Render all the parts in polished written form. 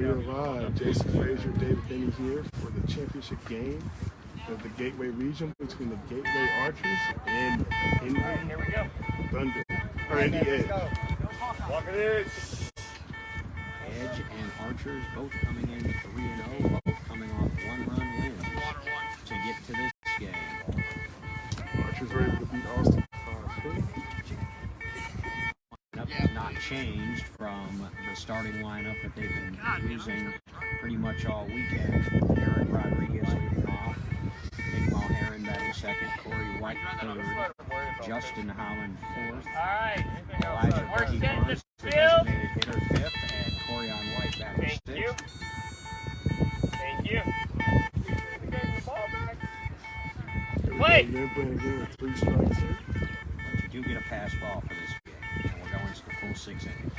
We are live. Jason Frazier, David Benny here for the championship game of the Gateway region between the Gateway Archers and Indy Thunder, or Indy Edge. Edge and Archers both coming in 3-0, both coming off one-run wins to get to this game. Archers were able to beat Austin 5-3. Has not changed from the starting lineup that they've been using pretty much all weekend. Eric Rodriguez leading off, Nick Mulheron batting second, Corey White third, Justin Holland fourth, Elijah Burkey the designated hitter fifth, and Corian White batting sixth. Thank you. Play! They're playing again with 3 strikes here. But you do get a pass ball for this game, and we're going to the full 6 innings.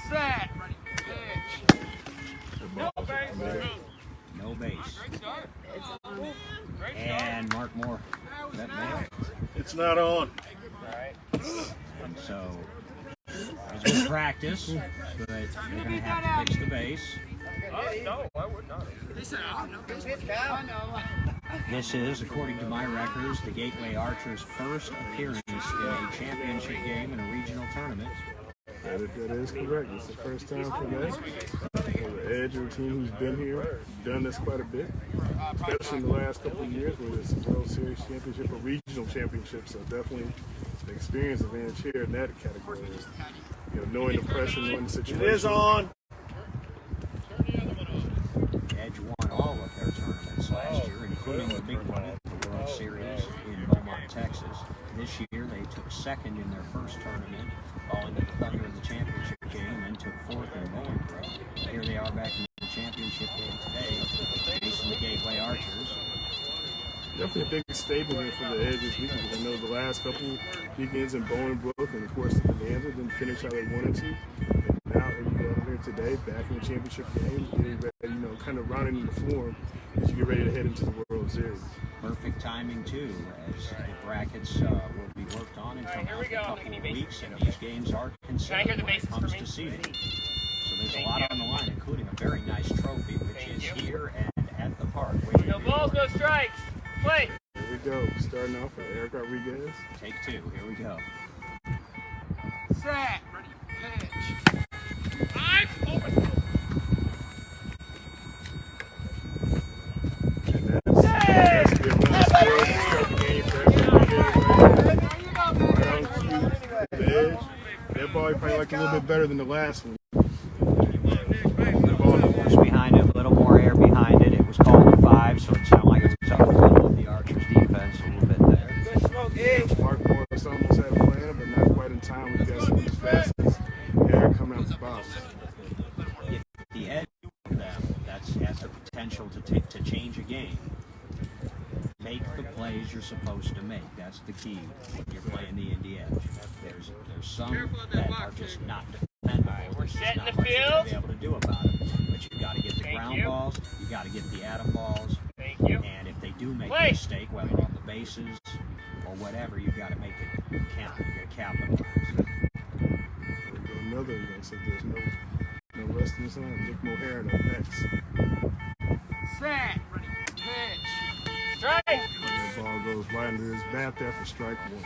Set. Ready. Pitch. No base. No base. Great start. And Mark Moore. That man. It's not on. And so, as good practice, but they're going to have to fix the base. No, I would not. This is, according to my records, the Gateway Archers' first appearance in a championship game in a regional tournament. That is correct. It's the first time for that. The Edge, a team who's been here, done this quite a bit, especially in the last couple of years, whether it's a World Series championship or regional championship. So definitely the experience advantage here in that category is, knowing the pressure, knowing the situation. It is on. Edge won all of their tournaments last year, including the big one at the World Series in Beaumont, Texas. This year they took second in their first tournament, falling to the Thunder in the championship game, and took fourth in Bolingbrook. Here they are back in the championship game today, facing the Gateway Archers. Definitely a big statement here for the Edge this weekend. I know the last couple weekends in Bolingbrook and, of course, the Bonanza didn't finish how they wanted to. And now here you go here today, back in the championship game, getting ready, kind of rounding in the form as you get ready to head into the World Series. Perfect timing, too, as the brackets will be worked on in a couple of weeks, and these games are considered when it comes to seeding. So there's a lot on the line, including a very nice trophy, which is here and at the park. No balls, no strikes. Play. Here we go, starting off with Eric Rodriguez. Take 2, here we go. Set. Ready. Pitch. 5. Open. And that's the run score to start the game for Eric Rodriguez. The Edge. That ball he probably liked a little bit better than the last one. Force behind it, a little more air behind it. It was called a 5, so it sounded like it was up the middle of the Archers' defense a little bit there. Mark Morris almost had a plan, but not quite in time. We got some fast air coming out the box. If the Edge of them, that has the potential to change a game. Make the plays you're supposed to make. That's the key when you're playing the Indy Edge. There's some that are just not defendable. We're There's setting not the much you're field. going to be able to do about it. But you've got to get the ground balls. You got to get the atom balls. Thank you. And if they do make Play. a mistake, whether on the bases or whatever, you've got to make it count. You got to capitalize. Another, so there's no rest in this line. Nick Mulheron up next. Set. Ready. Pitch. Strike. And the ball goes right under his bat there for strike 1.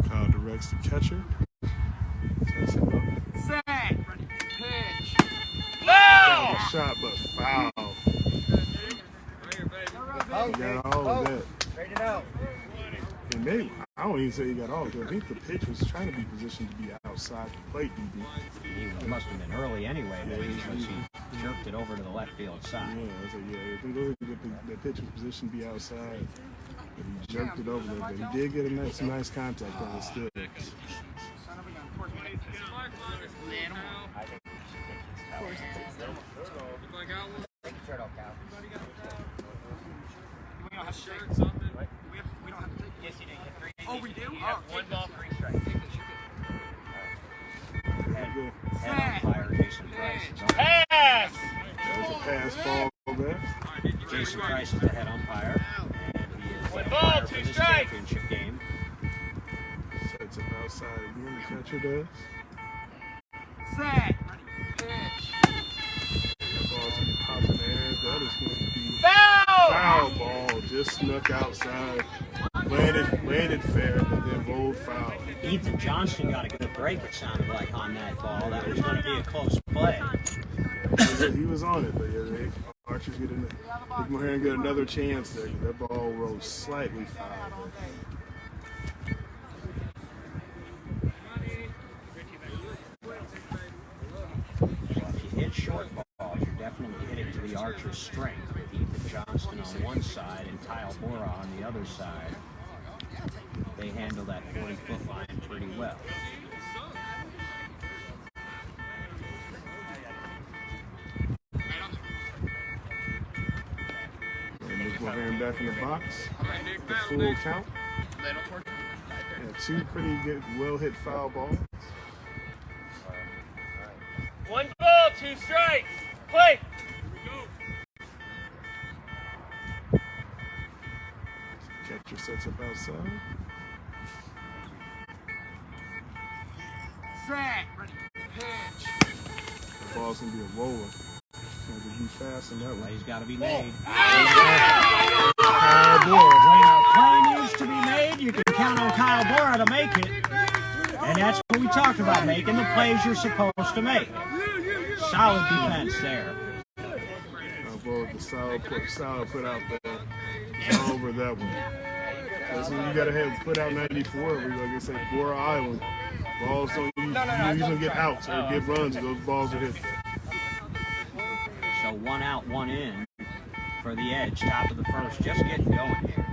Kyle directs the catcher. Sets him up. Set. Ready. Pitch. Got No! a shot, but foul. He got all of that. Straighten it out. And maybe, I don't even say he got all of it. I think the pitch was trying to be positioned to be outside the plate, DB. He must have been early anyway, because he jerked it over to the left field side. Yeah, I think the pitch was positioned to be outside. But he jerked it over there, but he did get some nice contact on it still. Yes, you do. Oh, we do? You have 1 ball, 3 strikes. Head umpire Jason Price is on. Pass! There's a pass ball there. Jason Price is the head umpire, and he is game player for this championship game. Sets up outside again. The catcher does. Set. Pitch. That ball's going to pop in the air. That is going to be Foul! foul ball. Just snuck outside. Landed fair, but then rolled foul. Ethan Johnston got a good break, it sounded like, on that ball. That was going to be a close play. He was on it, but yeah, Archers get Moharan get another chance there. That ball rose slightly foul. If you hit short balls, you're definitely hitting to the Archers' strength, with Ethan Johnston on one side and Kyle Bora on the other side. They handle that 40-foot line pretty well. Moharan back in the box. The full count. And two pretty good, well-hit foul balls. 1 ball, 2 strikes. Play. Catcher sets up outside. Set. Pitch. The ball's going to be a roller. Going to be fast in that way. Play's got to be made. Kyle Bora. When a play needs to be made, you can count on Kyle Bora to make it. And that's what we talked about, making the plays you're supposed to make. Solid defense there. Kyle Bora with the solid put out there. All over that one. That's when you got to have put out 94. Like I said, Bora Island. Balls don't usually get outs or get runs. Those balls are hit. So 1 out, 1 in for the Edge, top of the first. Just getting going here.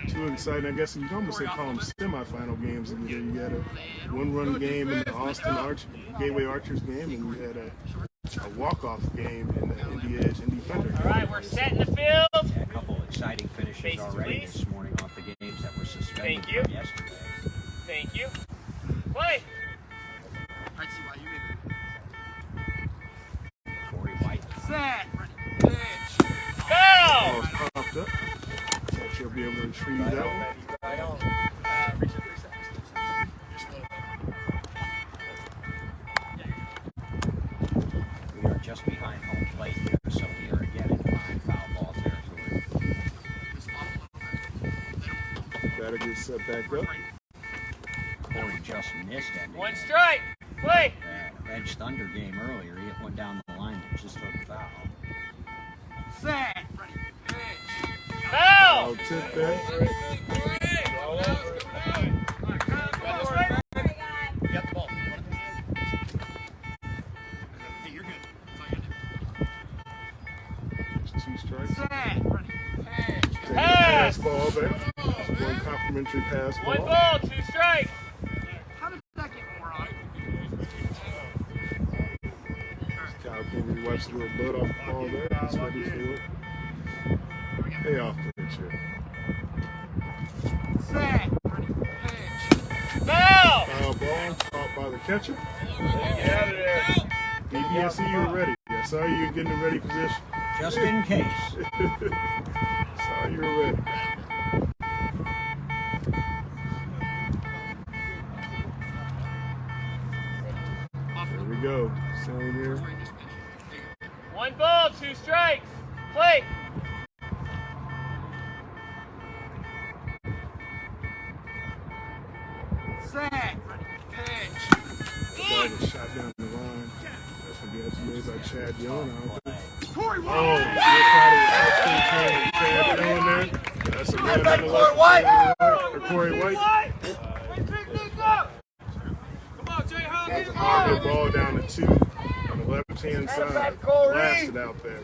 Too exciting. I guess you can almost call them semifinal games in here. You had a one-run game in the Austin Gateway Archers game, and you had a walk-off game in the Indy Edge Indy Thunder. All right, we're set in the field. Yeah, a couple exciting finishes Bases, already please. this morning off the games that were suspended Thank you. from yesterday. Thank you. Play. Corey White. Set. Pitch. Foul. Ball's popped up. Catcher will be able to retrieve that one. We are just behind home plate here, so we are again in prime foul ball territory. Batter gets set back up. Corey just missed it. 1 strike. Play. Edge Thunder game earlier, he hit one down the line that just took a foul. Set. Pitch. Foul. I'll tip that. There's 2 strikes. Set. Pitch. Take a pass ball back. One complimentary pass 1 ball. ball, 2 strikes. How did that get more on? Kyle Kennedy wipes a little blood off the ball there. He's ready for it. Payoff pitch here. Set. Pitch. Foul. Foul ball caught by the catcher. Get out of there. DBSE, you're ready. I saw you getting in ready position. Just in case. Saw you were ready. There we go. Same here. 1 ball, 2 strikes. Play. Set. Pitch. The ball was shot down the line. That's going to be made by Chad Young. Corey Oh, just out of Chad Young there. That's a run on the left. Or Corey White. Come on, Jay Hall. That's a hard ball down to 2 on the left-hand side. Blasted out there.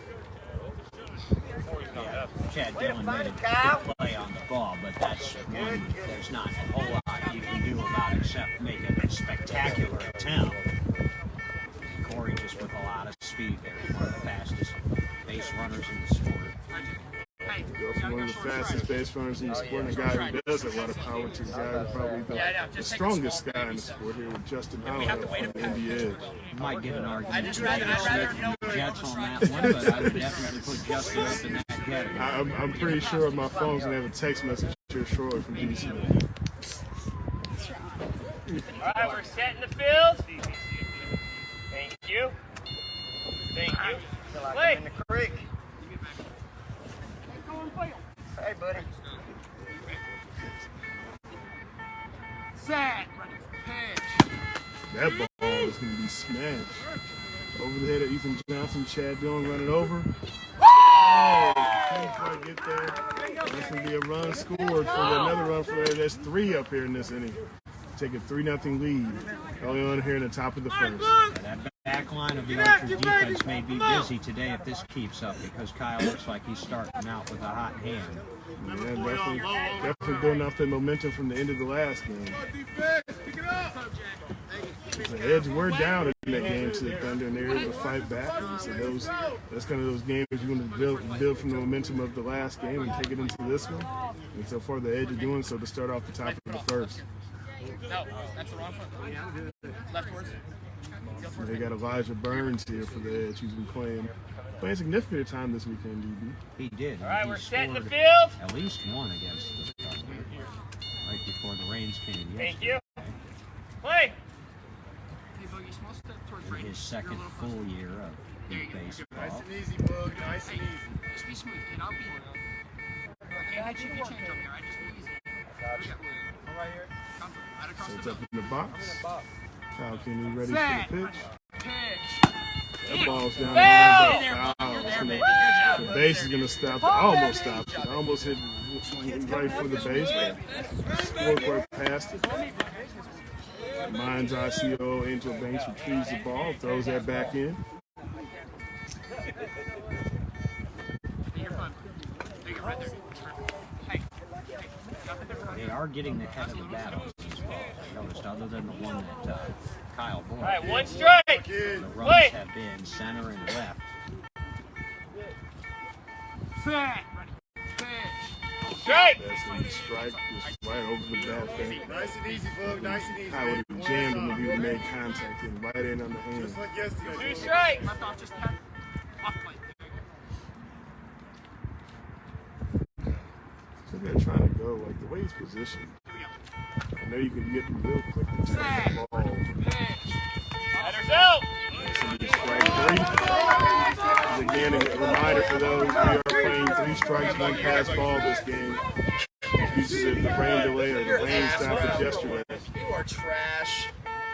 Yeah, Chad Dillon made a good play on the ball, but that's one there's not a whole lot you can do about except make a spectacular attempt. Corey just with a lot of speed there. He's one of the fastest base runners in the sport. One of the fastest base runners in the sport, and a guy who does have a lot of power to the guy who's probably the strongest guy in the sport here with Justin Howard from the Indy Edge. You might get an argument to the Jets on that that one, but I would definitely put Justin up in that category. I'm pretty sure my phone's gonna have a text message here shortly from DC. All right, we're setting the field. Thank you. Thank you. Play. In the creek. Hey, buddy. Set. Pitch. That ball is gonna be smashed. Over the head of Ethan Johnson, Chad Dillon running over. Oh, can't quite get there. That's gonna be a run scored for another run for there. There's 3 up here in this inning. Take a 3-0 lead. Early on here in the top of the first. That back line of the Archers defense may be busy today if this keeps up, because Kyle looks like he's starting out with a hot hand. Yeah, definitely building off the momentum from the end of the last game. The Edge were down in that game to the Thunder, and they were able to fight back. And so that's kind of those games you want to build from the momentum of the last game and take it into this one. And so far, the Edge are doing so to start off the top of the first. No, that's the wrong foot. Leftwards. They got Elijah Burns here for the Edge, who's been playing significant time this weekend, DB. He did. All right, He we're setting the scored field. At least one against the Thunder right before the rains came Thank yesterday. you. Play. In his second full year of youth baseball. Nice and easy, Bug. Nice and easy. Just be smooth, kid. I'll be there. Okay, I should be change over here. I just be easy. Yeah. Right here. Come through. Right across So it's the up in the box. Kyle Kenny ready Set. for the pitch. pitch. That ball's down Foul! the line, but foul. Baby, good job. The base is going to stop. Almost stopped it. Almost hit right for the base. But scored for it past it. Mindseye CO Angel Banks retrieves the ball, throws that back in. You're fine. Take it right there. Hey. They are getting the head of the battles as well. I noticed, other than the one that Kyle Boyd. All right, one strike. The runs Wait. have been center and left. Set. Pitch. Strike. That's going to be strike just right over the bat there. Nice and easy, Bug. Nice and easy. I would have jammed him if he would have made contact and right in on the hand. Just like yesterday. 2 strikes. Left off, just tap. Off plate. There you go. So they're trying to go like the way he's positioned. I know you can get him real quick to turn the ball. Pitch. Batters out. That's going to be strike 3. Again, a reminder for those we are playing 3 strikes, 1 pass ball this game. Uses the rain delay or the rain stoppage yesterday. You are trash.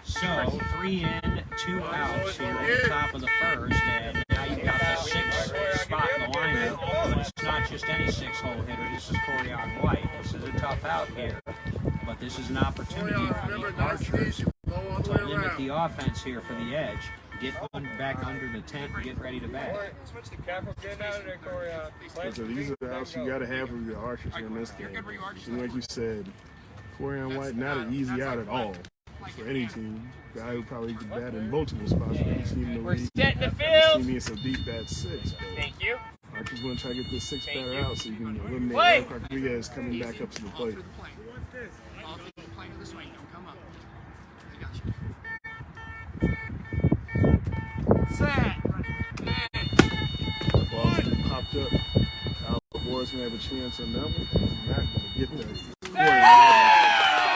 So 3 in, 2 outs here at the top of the first, and now you've got the 6th spot in the lineup. It's not just any 6-hole hitter. This is Corian White. This is a tough out here, but this is an opportunity for the Archers to limit the offense here for the Edge. Get back under the tent and get ready to bat. Switch the cap. Get out of there, Corey. So these are the outs you got to have with the Archers in this game. And like you said, Corian White, not an easy out at all for any team. Guy who probably could bat in multiple spots for any team in the We're league. setting the This field. team is so deep at 6. But Thank you. Archers want to try to get this 6th Thank batter you. out so you can eliminate Play. Eric Rodriguez coming back up to the plate. Through the plane. All through the plane of the swing. Don't come up. I got you. Set. Pitch. Ball's gonna be popped up. Kyle Boyd's gonna have a chance on that one. He's not gonna get there.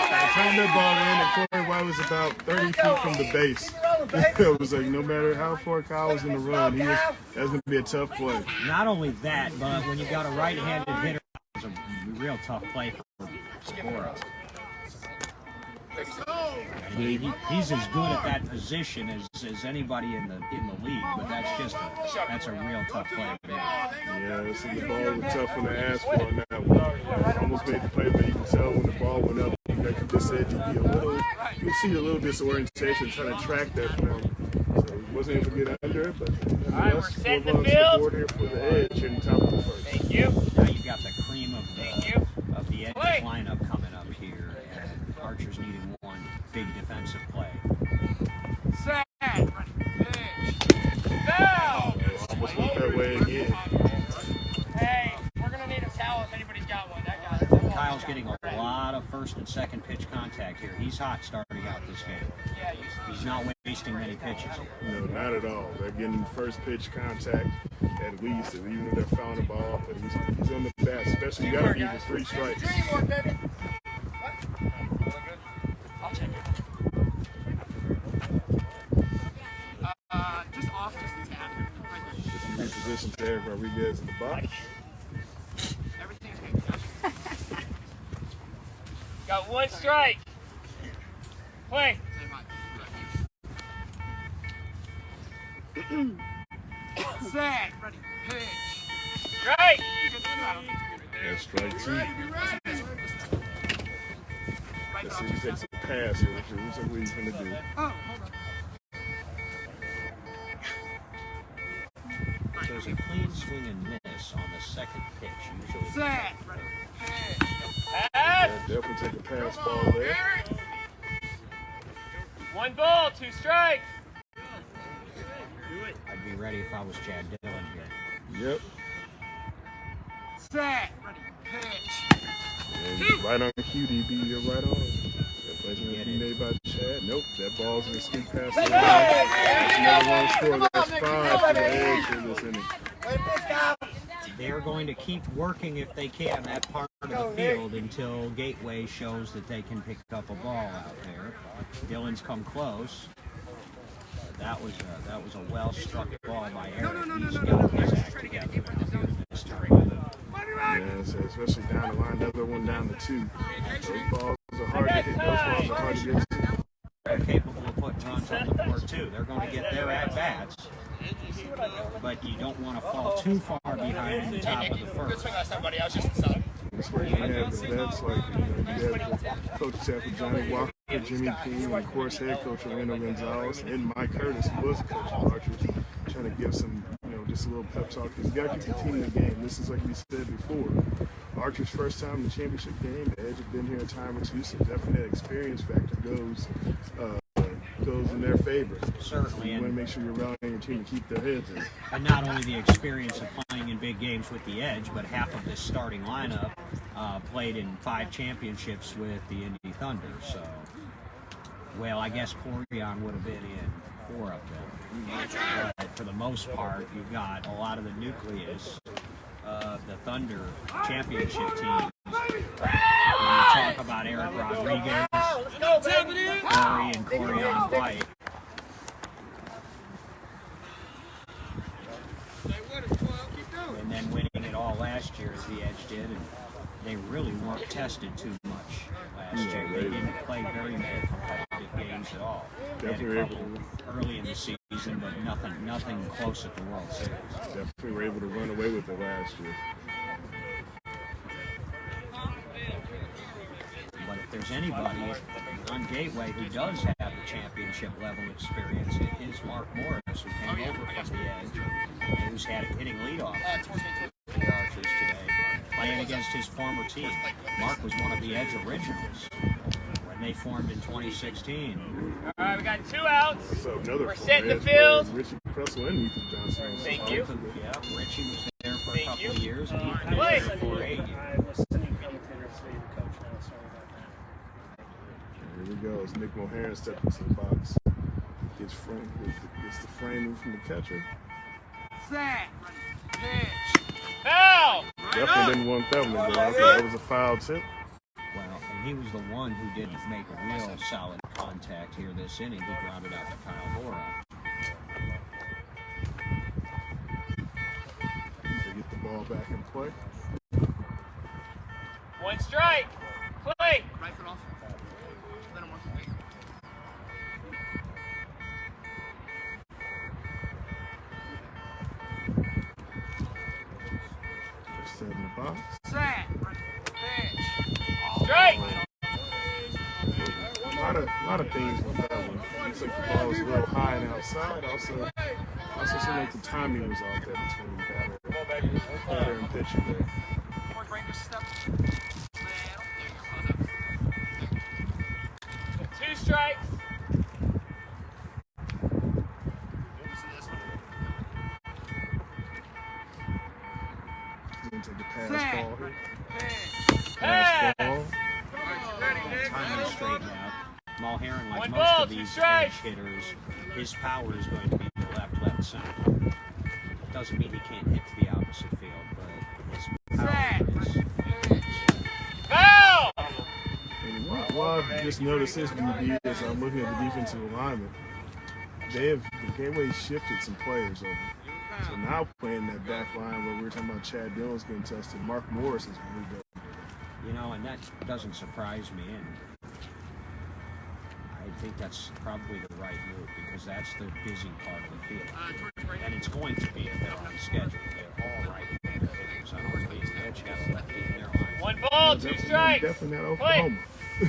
By the time that ball in, and Corey White was about 30 feet from the base. It was like no matter how far Kyle was in the run, that's gonna be a tough play. Not only that, but when you've got a right-handed hitter, it's a real tough play for Scora. I mean, he's as good at that position as anybody in the league, but that's a real tough play. Yeah, this is the ball was tough one to ask for on that one. Almost made the play, but you can tell when the ball went up, like you just said, you see a little disorientation trying to track that for him. So he wasn't able to get under it, but right, we're nonetheless, 4 setting the runs to the field. board here for the Edge in top of the first. Thank you. Now you've got the cream of you. the Edge Play. lineup coming up here, and Archers needing one big defensive play. Set. Pitch. Foul. Almost went that way again. Hey, we're gonna need a towel if anybody's got one. That guy. Kyle's getting a lot of first and second pitch contact here. He's hot starting out this game. Yeah, He's not wasting wasting many pitches. No, not at all. They're getting first pitch contact at least, and even if they're fouling the ball, but he's on the bat, especially you got to beat the 3 strikes. I'll check it. Just off distance after. Right there. Good position to Eric Rodriguez in the box. Everything's good. Got 1 strike. Play. Set. Ready. Pitch. Strike. That's strike 2. Let's see if he takes a pass here. Looks like what he's going to do. Oh, hold on. There's a clean swing and miss on the second pitch, usually. Set. Ready. Pitch. Pass. Definitely take a pass ball there. 1 ball, 2 strikes. I'd be ready if I was Chad Dillon here. Yep. Set. Ready. Pitch. And right on cue, DB, you're right on. That play going to be made by Chad. Nope, that ball's going to sneak past the line. That's another run score. That's 5 for the Edge for this inning. They're going to keep working if they can that part of the field until Gateway shows that they can pick up a ball out there. Dillon's come close. That was a well-struck ball by Eric. He's got his act together this time. Yeah, so especially down the line, another one down to 2. Those balls are hard to hit. Those balls are hard to get to. They're capable of putting runs on the board too. They're going to get their at-bats, but you don't want to fall too far behind the top of the first. That's where you have the vets like you have the coach staff with Johnny Walker, Jimmy King, and of course head coach Orlando Gonzalez, and Mike Curtis, who was the coach of Archers, trying to give some, just a little pep talk. Because you got to keep the team in the game. This is like we said before. Archer's first time in the championship game. The Edge have been here a time or two, so definitely that experience factor goes in their favor. Certainly. You want to make sure you're rallying your team to keep their heads in. And not only the experience of playing in big games with the Edge, but half of this starting lineup played in 5 championships with the Indy Thunder. So, well, I guess Corian would have been in 4 of them. But for the most part, you've got a lot of the nucleus of the Thunder championship team. When you talk about Eric Rodriguez, Corey and Corian White. And then winning it all last year as the Edge did, and they really weren't tested too much last year. They didn't play very many competitive games at all. They had a couple early in the season, but nothing close at the World Series. Definitely were able to run away with it last year. But if there's anybody on Gateway who does have the championship level experience, it is Mark Morris, who came over from the Edge and who's had a hitting leadoff for the Archers today, playing against his former team. Mark was one of the Edge originals when they formed in 2016. All right, we got 2 outs. So another We're setting the Edge field. player, Richie Kressel and Ethan Johnson. Thank you. Yeah, Richie was there for a Thank couple you. of years, and he Play. finished for 8 years. Here we go. As Nick Moharan steps into the box. Gets the framing from the catcher. Set. Pitch. Foul. Definitely didn't want that one to go out. That was a foul tip. Well, and he was the one who didn't make a real solid contact here this inning. He grounded out to Kyle Bora. To get the ball back in play. 1 strike. Play. Right foot off. Let him work the weight. Just in the box. Set. Pitch. Strike. A lot of things with that one. Looks like the ball was a little high and outside. Also seemed like the timing was off there between batter and pitcher there. Point break, just step. 2 strikes. He's going to take the pass Set. ball here. Pitch. Pass. Ball. Timing straightened out. Mulherrin, like One most ball, of 2 these strikes. Edge hitters, his power is going to be the left, center. Doesn't mean he can't hit to the opposite field, but his power is Foul! And what I've just noticed this DB is I'm looking at the defensive alignment. The Gateway shifted some players over. So now playing that back line where we were talking about Chad Dillon's getting tested, Mark Morris has moved up. You know, and that doesn't surprise me. And I think that's probably the right move because that's the busy part of the field. And it's going to be if they're on schedule. They're all right-handed hitters. I don't think the Edge has a lefty in their line. One ball, two strikes. Definitely not Oklahoma. No.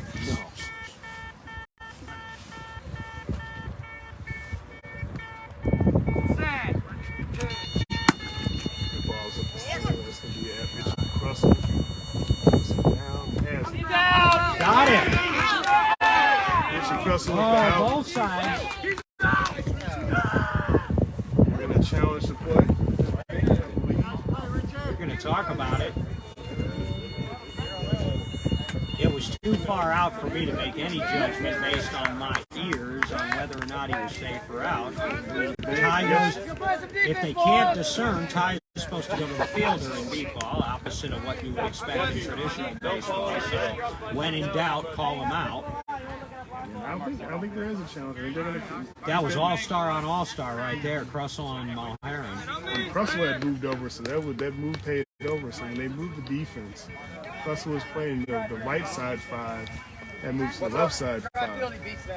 The ball's up the center. That's going to be at Mitchell Russell. Got it. Mitchell Russell with the Oh, out. both sides. We're going to challenge the play. We're going to talk about it. It was too far out for me to make any judgment based on my ears on whether or not he was safe or out. Ty goes, if they can't discern, Ty is supposed to go to the field during B-ball, opposite of what you would expect in traditional baseball. So when in doubt, call him out. I don't think there is a challenge. I think they're gonna, That was all-star on all-star right there, Crussell on Mulherrin. Russell had moved over, so that move paid over. So when they moved the defense, Russell was playing the right side 5, and moved to the left side 5.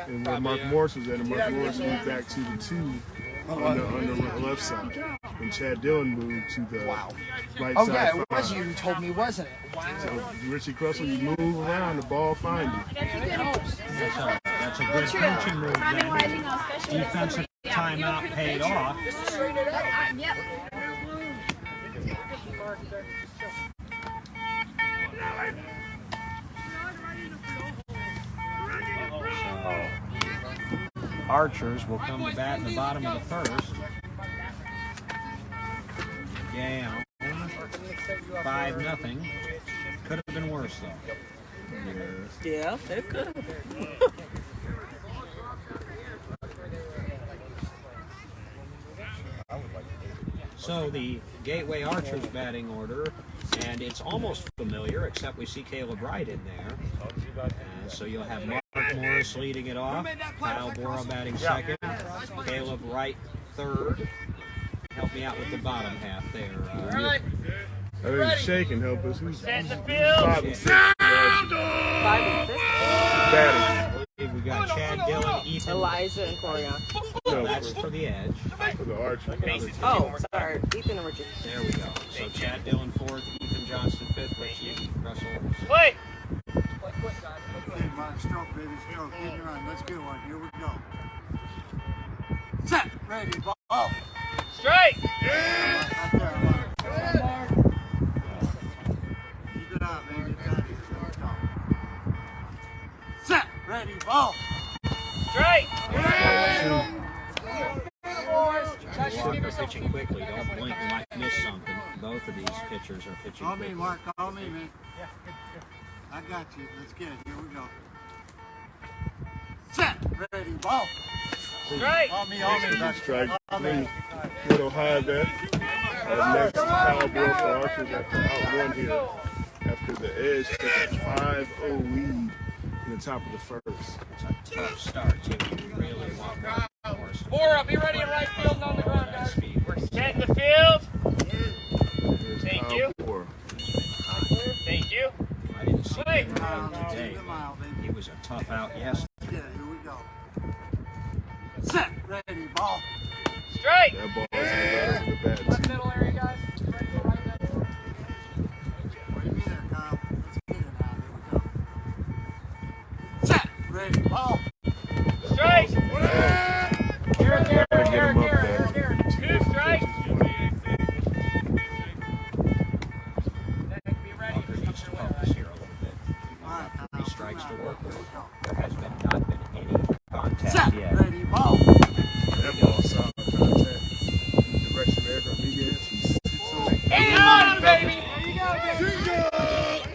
And where Mark Morris was at, and Mark Morris moved back to the 2 on the left side. And Chad Dillon moved to the right Oh side yeah, 5. it was you who told me, wasn't it? So Richie Crussell, you move around, the ball find you. That's a good coaching move then. Defensive timeout paid off. Yep. Archers will come to bat in the bottom of the first. Down 5-0. Could have been worse though. Yeah, it could have. So the Gateway Archers batting order, and it's almost familiar, except we see Caleb Wright in there. So you'll have Mark Morris leading it off, Kyle Bora batting second, Caleb Wright third. Help me out with the bottom half there. I think Shea can help us. Who's Set in the field. 5 and 6? 5 and 6. Batting. We got Chad Dillon, Ethan. Eliza and Corian. No, That's for the Edge. for the Archers. Oh, sorry. Ethan and Richard. There we go. So Chad Dillon fourth, Ethan Johnston fifth, Richie Russell. Play. Okay, Mark, stroke, baby, stroke. Keep your eye. Let's get one. Here we go. Set, ready, ball. Strike. Up there, Mark. Keep it out, baby. It's out here. Let's go. Set, ready, ball. Strike. Walker pitching quickly. Don't blink, you might miss something. Both of these pitchers are pitching Call me, quickly. Mark. Call me, man. I got you. Let's get it. Here we go. Set, ready, ball. Strike. Call me, Strike 3. Little high bet. Next, Kyle Bora for Archers after out 1 here. After the Edge took a 5-0 lead in the top of the first. It's a tough start, too. You really want Mark Morris. Bora, be ready in right field and on the ground, guys. Speed. We're set in the field. There's Thank Kyle you. Bora. Thank you. I didn't see Play. him around today. He was a tough out yesterday. Yeah, here we go. Set, ready, ball. Strike. That ball's in the bat too. Middle area, guys. What do you mean there, Kyle? Let's get it now. Here we go. Set, ready, ball. Strike. Gotta get him up there. 2 strikes. Walker needs to focus here a little bit. All right, Kyle. 3 strikes to work with. Here we go. There has not been any contact Set, yet. ready, ball. That ball's solid contact. Direction of aircraft he gets. He sits on it. Hang on, baby.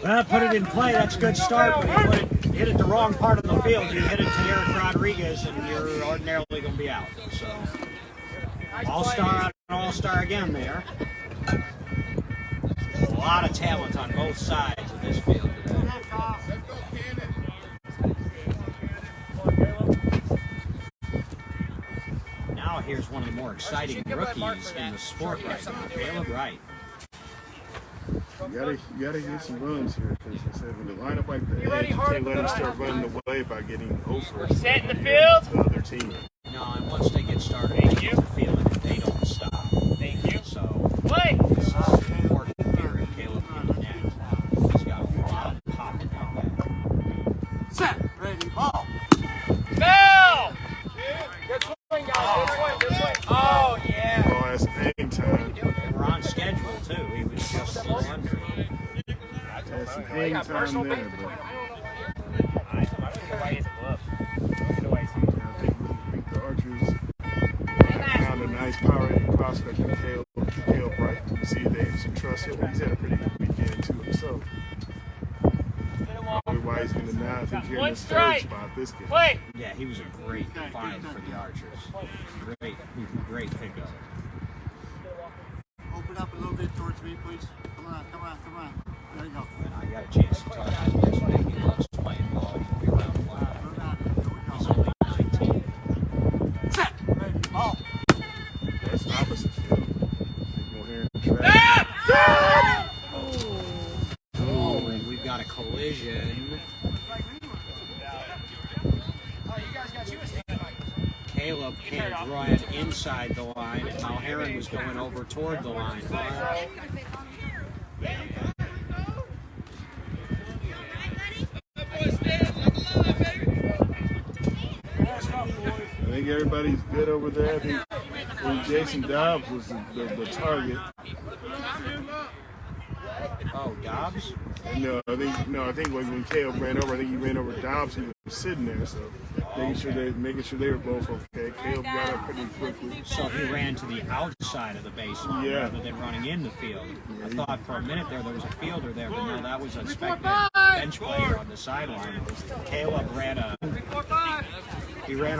Well, put it in play. That's a good start. But he put it You hit it the wrong part of the field, you hit it to Eric Rodriguez, and you're ordinarily going to be out. So, all-star again there. A lot of talent on both sides of this field today. Now here's one of the more exciting rookies in the sport right now, Caleb Wright. You gotta get some runs here, because I said when they line up like that, you can't let them start running away by getting over Set in the field. the other team. No, and once they get started, they get the feeling that they don't stop. Thank you. So, Play. this is important here at Caleb getting that. He's got a lot of pop like that. Set. Ready, ball. Go! Good swing, guys. Good swing. Oh, yeah. Oh, that's hang time. And we're on schedule, too. He was just a little under. That's some hang time there, but I don't know why he's a glove. I think the Archers found a nice power hitting prospect in Caleb Wright. You see they have some trust here. He's had a pretty good weekend too himself. Probably why he's going to now, I think, here in this third spot this game. Play. Yeah, he was a great find for the Archers. Great pickup. Open up a little bit towards me, please. Come on. There you go. And I got a chance to talk to him yesterday. He loves playing ball. He'll be around a while. He's only 19. Set. Ready, ball. That's opposite field. They go here and track. Oh, and we've got a collision. Caleb came right inside the line, and Mulherrin was going over toward the line. I think everybody's good over there. I think Jason Dobbs was the target. Oh, Dobbs? No, I think when Caleb ran over, I think he ran over Dobbs. He was sitting there, so making sure they were both okay. Caleb got up pretty quickly. So he ran to the outside of the baseline rather than running in the field. I thought for a minute there was a fielder there, but no, that was a bench player on the sideline. Caleb ran a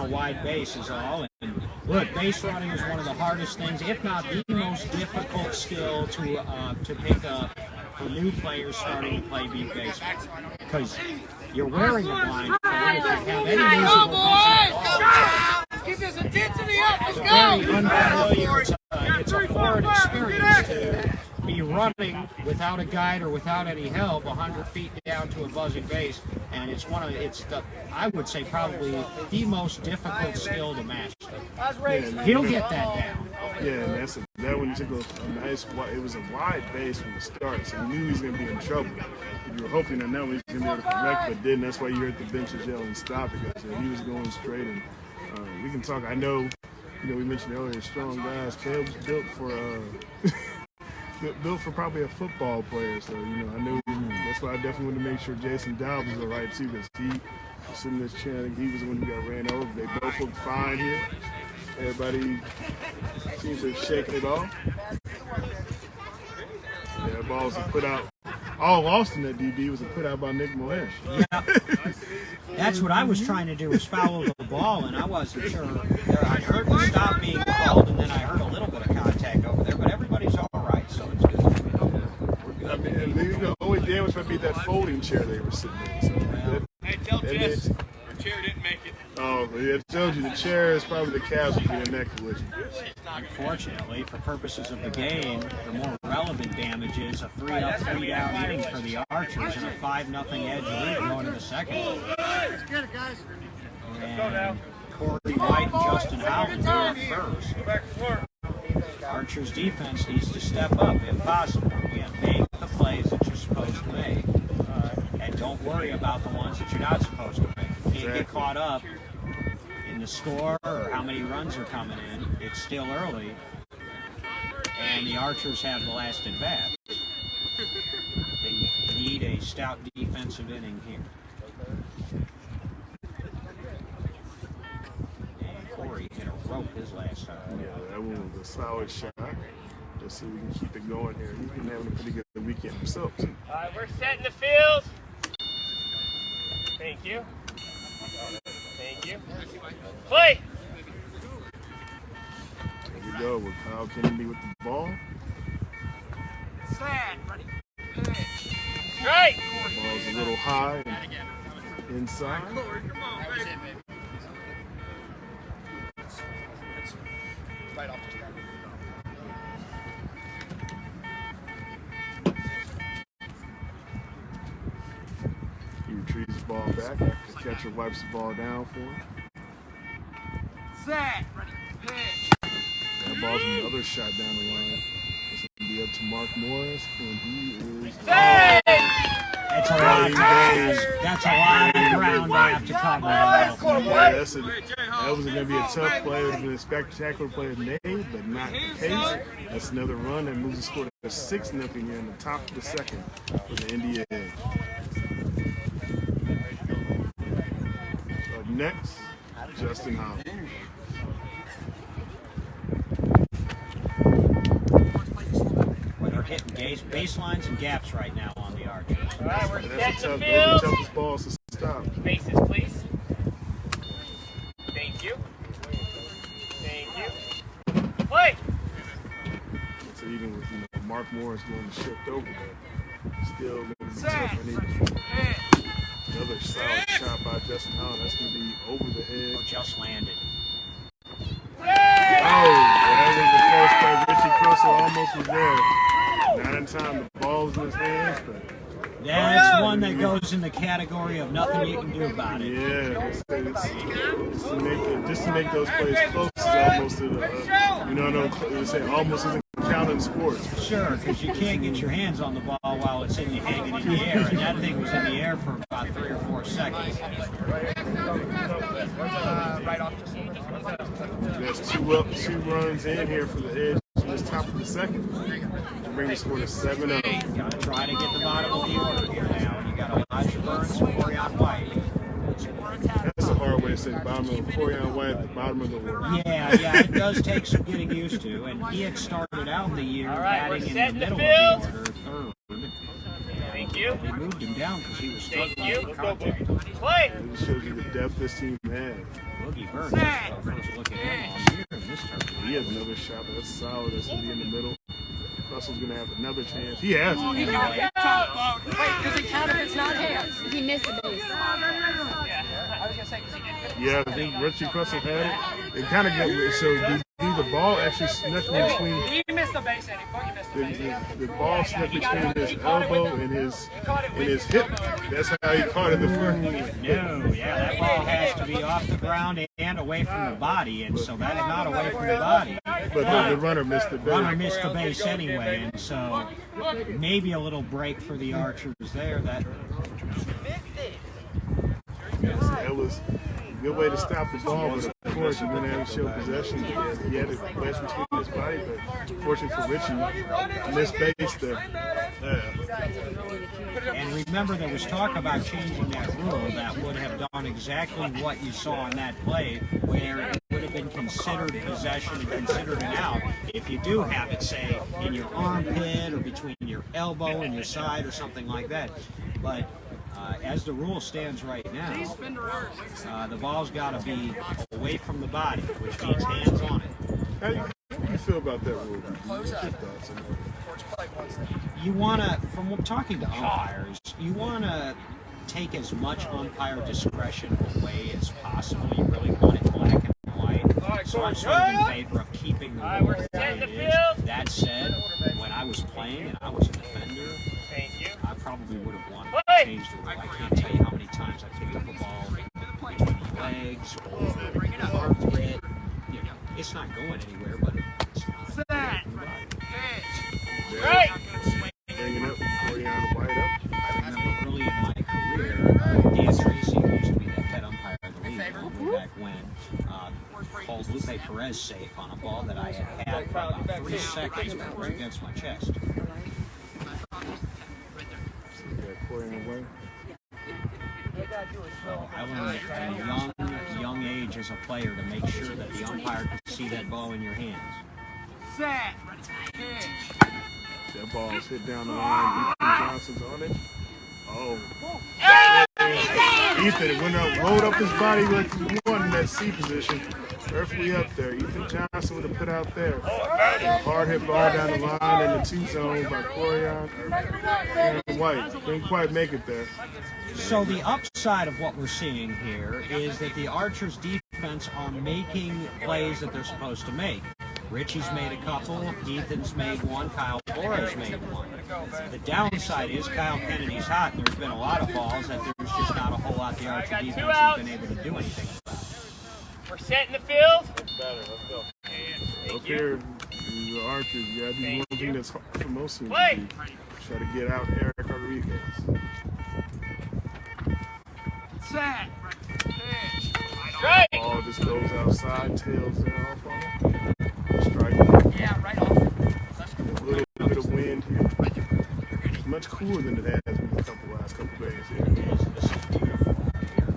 wide base is all. And look, base running is one of the hardest things, if not the most difficult skill to pick up for new players starting to play beat baseball. Because you're wearing a blindfold. If you have any musical Keep this intensity up. Let's it's go. very unfamiliar. It's a foreign experience to be running without a guide or without any help 100 feet down to a buzzing base, and I would say probably the most difficult skill to master. He'll get that down. Yeah, and that one took a nice. It was a wide base from the start, so you knew he was going to be in trouble. You were hoping that now he was going to be able to correct, but didn't. That's why you heard the benches yelling "stop" because he was going straight. And we can talk. I know, we mentioned earlier, strong guys. Caleb's built for built for probably a football player. So I knew that's why I definitely wanted to make sure Jason Dobbs was all right too, because he was sitting in this chair. I think he was the one who got ran over. They both looked fine here. Everybody seems to have shaken it off. Yeah, that ball was put out. All lost in that DB was a put out by Nick Moesh. Yeah, that's what I was trying to do, was follow the ball, and I wasn't sure. I heard the stop being called, and then I heard a little bit of contact over there, but everybody's all right, so it's good. I mean, the only damage might be that folding chair they were sitting in. So Hey, tell Jess the chair didn't make it. Oh, yeah, it tells you the chair is probably the casualty in that collision. Unfortunately, for purposes of the game, the more relevant damage is a 3-up, 3-down inning for the Archers and a 5-0 edge lead going to the second. Let's get it, guys. And Corey White and Justin Howland are up first. Go back to work. Archers defense needs to step up if possible. Again, make the plays that you're supposed to make. And don't worry about the ones that you're not supposed to make. You can't get caught up in the score or how many runs are coming in. It's still early. And the Archers have the last at bat. They need a stout defensive inning here. And Corey hit a rope his last time. Yeah, that one was a solid shot. Let's see if we can keep it going here. He's been having a pretty good weekend himself, too. All right, we're setting the field. Thank you. Thank you. Play! There we go with Kyle Kennedy with the ball. Set. Ready. Pitch. Strike! Ball's a little high and inside. Right off the track. He retrieves the ball back. The catcher wipes the ball down for him. Set. Ready. Pitch. That ball's another shot down the line. It's going to be up to Mark Morris, and he is. Hey! That's a lot of ground. That's a lot of ground I have to cover. Yeah, that was going to be a tough play. It would have been a spectacular play made, but not the case. That's another run that moves the score to 6-0 here in the top of the second for the India Edge. Up next, Justin Holland. Well, they're hitting baselines and gaps right now on the arch. All right, we're That's setting the those are the field. toughest balls to stop. Bases, please. Thank you. Thank you. Play! So even with Mark Morris going to shift over there, still going to be tough. I need another solid shot by Justin Holland. That's going to be over the head. Just landed. Oh, that was the first play. Richie Crustle almost was there. Not in time. The ball's in his hands, but That's one that goes in the category of nothing you can do about it. yeah, just to make those plays close is almost they say almost isn't counted in sports. Sure, because you can't get your hands on the ball while it's hanging in the air, and that thing was in the air for about 3 or 4 seconds. Right off That's 2 up, 2 runs in here for the Edge in this top of the second to bring the score to 7-0. You got to try to get the bottom of the order here now, and you got Elijah Burns and Corian White. That's a hard way to say bottom of Corian White at the bottom of the order. Yeah, it does take some getting used to, and he had started out the year All right, we're batting in setting the the middle of field. the order, third. Thank you. They moved him down because he was Thank struggling you. with contact. Play! It just shows you the depth this team has. Boogie Burns, first look at him all year in this tournament. He has another shot, but that's solid. That's going to be in the middle. Russell's going to have another chance. He has. Wait, does it count if it's not hands? He missed the base. I was going to say, because he didn't get Yeah, I think Richie Russell had it. It kind of got so the ball actually snuck in between. He missed the base, Eddie. Boogie missed the base. The ball snuck between his elbow and his hip. That's how he caught it the first. No, yeah, that ball has to be off the ground and away from the body, and so that is not away from the body. But the runner missed the base. Runner missed the base anyway, and so maybe a little break for the Archers there. That That was a good way to stop the ball, but of course you're going to have to show possession. He had it wedged between his body, but fortunately for Richie, missed base there. and remember, there was talk about changing that rule that would have done exactly what you saw on that play, where it would have been considered possession and considered an out if you do have it, say, in your armpit or between your elbow and your side or something like that. But as the rule stands right now, the ball's got to be away from the body, which means hands on it. How do you feel about that rule? What's your thoughts on that? You want to, from talking to umpires, you want to take as much umpire discretion away as possible. You really want it black and white. So I'm sort of in favor of keeping the rule the way it is. That said, when I was playing and I was a defender, I probably would have wanted to change the rule. I can't tell you how many times I picked up a ball between the legs or the armpit. You know, it's not going anywhere, but it's not. Right! Bringing up Corian White up. I remember early in my career, Dan Tracy, who used to be the head umpire of the league, way back when, called Lupe Perez safe on a ball that I had for about 3 seconds when it was against my chest. Corian White. So I learned at a young age as a player to make sure that the umpire could see that ball in your hands. Set. That ball is hit down the line. Ethan Johnson's on it. Oh. Ethan went up, rolled up his body like he won in that C position. Perfectly up there. Ethan Johnson would have put out there. A hard hit ball down the line in the 2 zone by Corian and White. Didn't quite make it there. So the upside of what we're seeing here is that the Archers defense are making plays that they're supposed to make. Richie's made a couple, Ethan's made one, Kyle Flores made one. The downside is Kyle Kennedy's hot, and there's been a lot of balls that there's just not a whole lot the Archer defense has been able to do anything about. We're setting the field. Up here, the Archers, you gotta do one thing that's hard for most teams. Play. Try to get out Eric Rodriguez. Set. Pitch. Strike. Ball just goes outside, tails it off on him. Strike. Yeah, right off. A little bit of wind here. It's much cooler than it has been the last couple days here. This is beautiful here.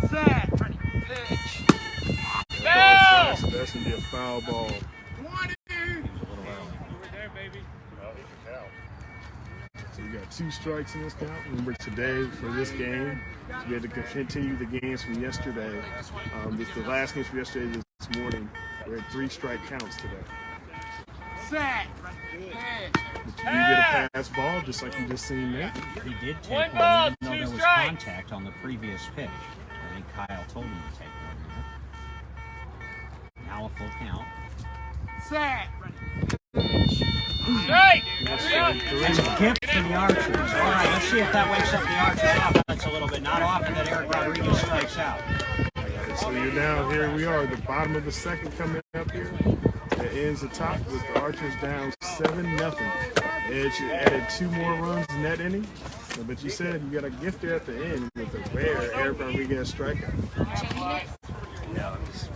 Set. Pitch. Foul. So that's going to be a foul ball. So we got 2 strikes in this count. Remember today for this game, we had to continue the games from yesterday. The last games from yesterday this morning, we had 3 strike counts today. Set. But you get a pass ball just like you just seen there. He did take One one, ball, even though 2 there was strikes. contact on the previous pitch. I think Kyle told him to take one there. Now a full count. Set. Strike. It's a gift for the Archers. All right, let's see if that wakes up the Archers offense a little bit. Not often that Eric Rodriguez strikes out. So you're now, here we are, the bottom of the second coming up here. That ends the top with the Archers down 7-0. Edge added 2 more runs in that inning. But you said you got a gift there at the end with a rare Eric Rodriguez strikeout. No, I'm just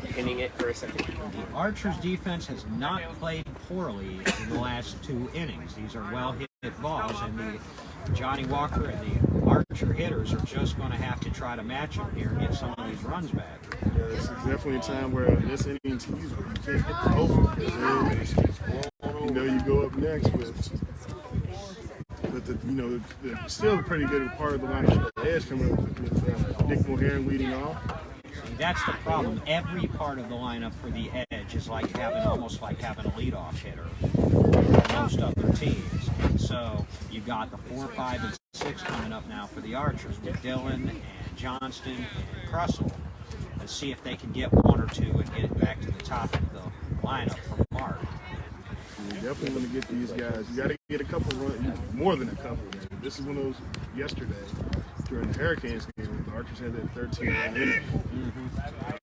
pinning it for a second. The Archers defense has not played poorly in the last 2 innings. These are well hit balls, and the Johnny Walker and the Archer hitters are just going to have to try to match them here and get some of these runs back. Yeah, this is definitely a time where this inning's huge. You can't hit the over because then you know you go up next with the still a pretty good part of the lineup. The Edge coming up with Nick Mulherin leading off. That's the problem. Every part of the lineup for the Edge is like almost like having a leadoff hitter for most other teams. And so you've got the 4, 5, and 6 coming up now for the Archers with Dillon and Johnston and Crussell. Let's see if they can get 1 or 2 and get it back to the top of the lineup for Mark. You definitely want to get these guys. You got to get a couple runs, more than a couple. This is one of those yesterday during the Hurricanes game. The Archers had that 13-run inning.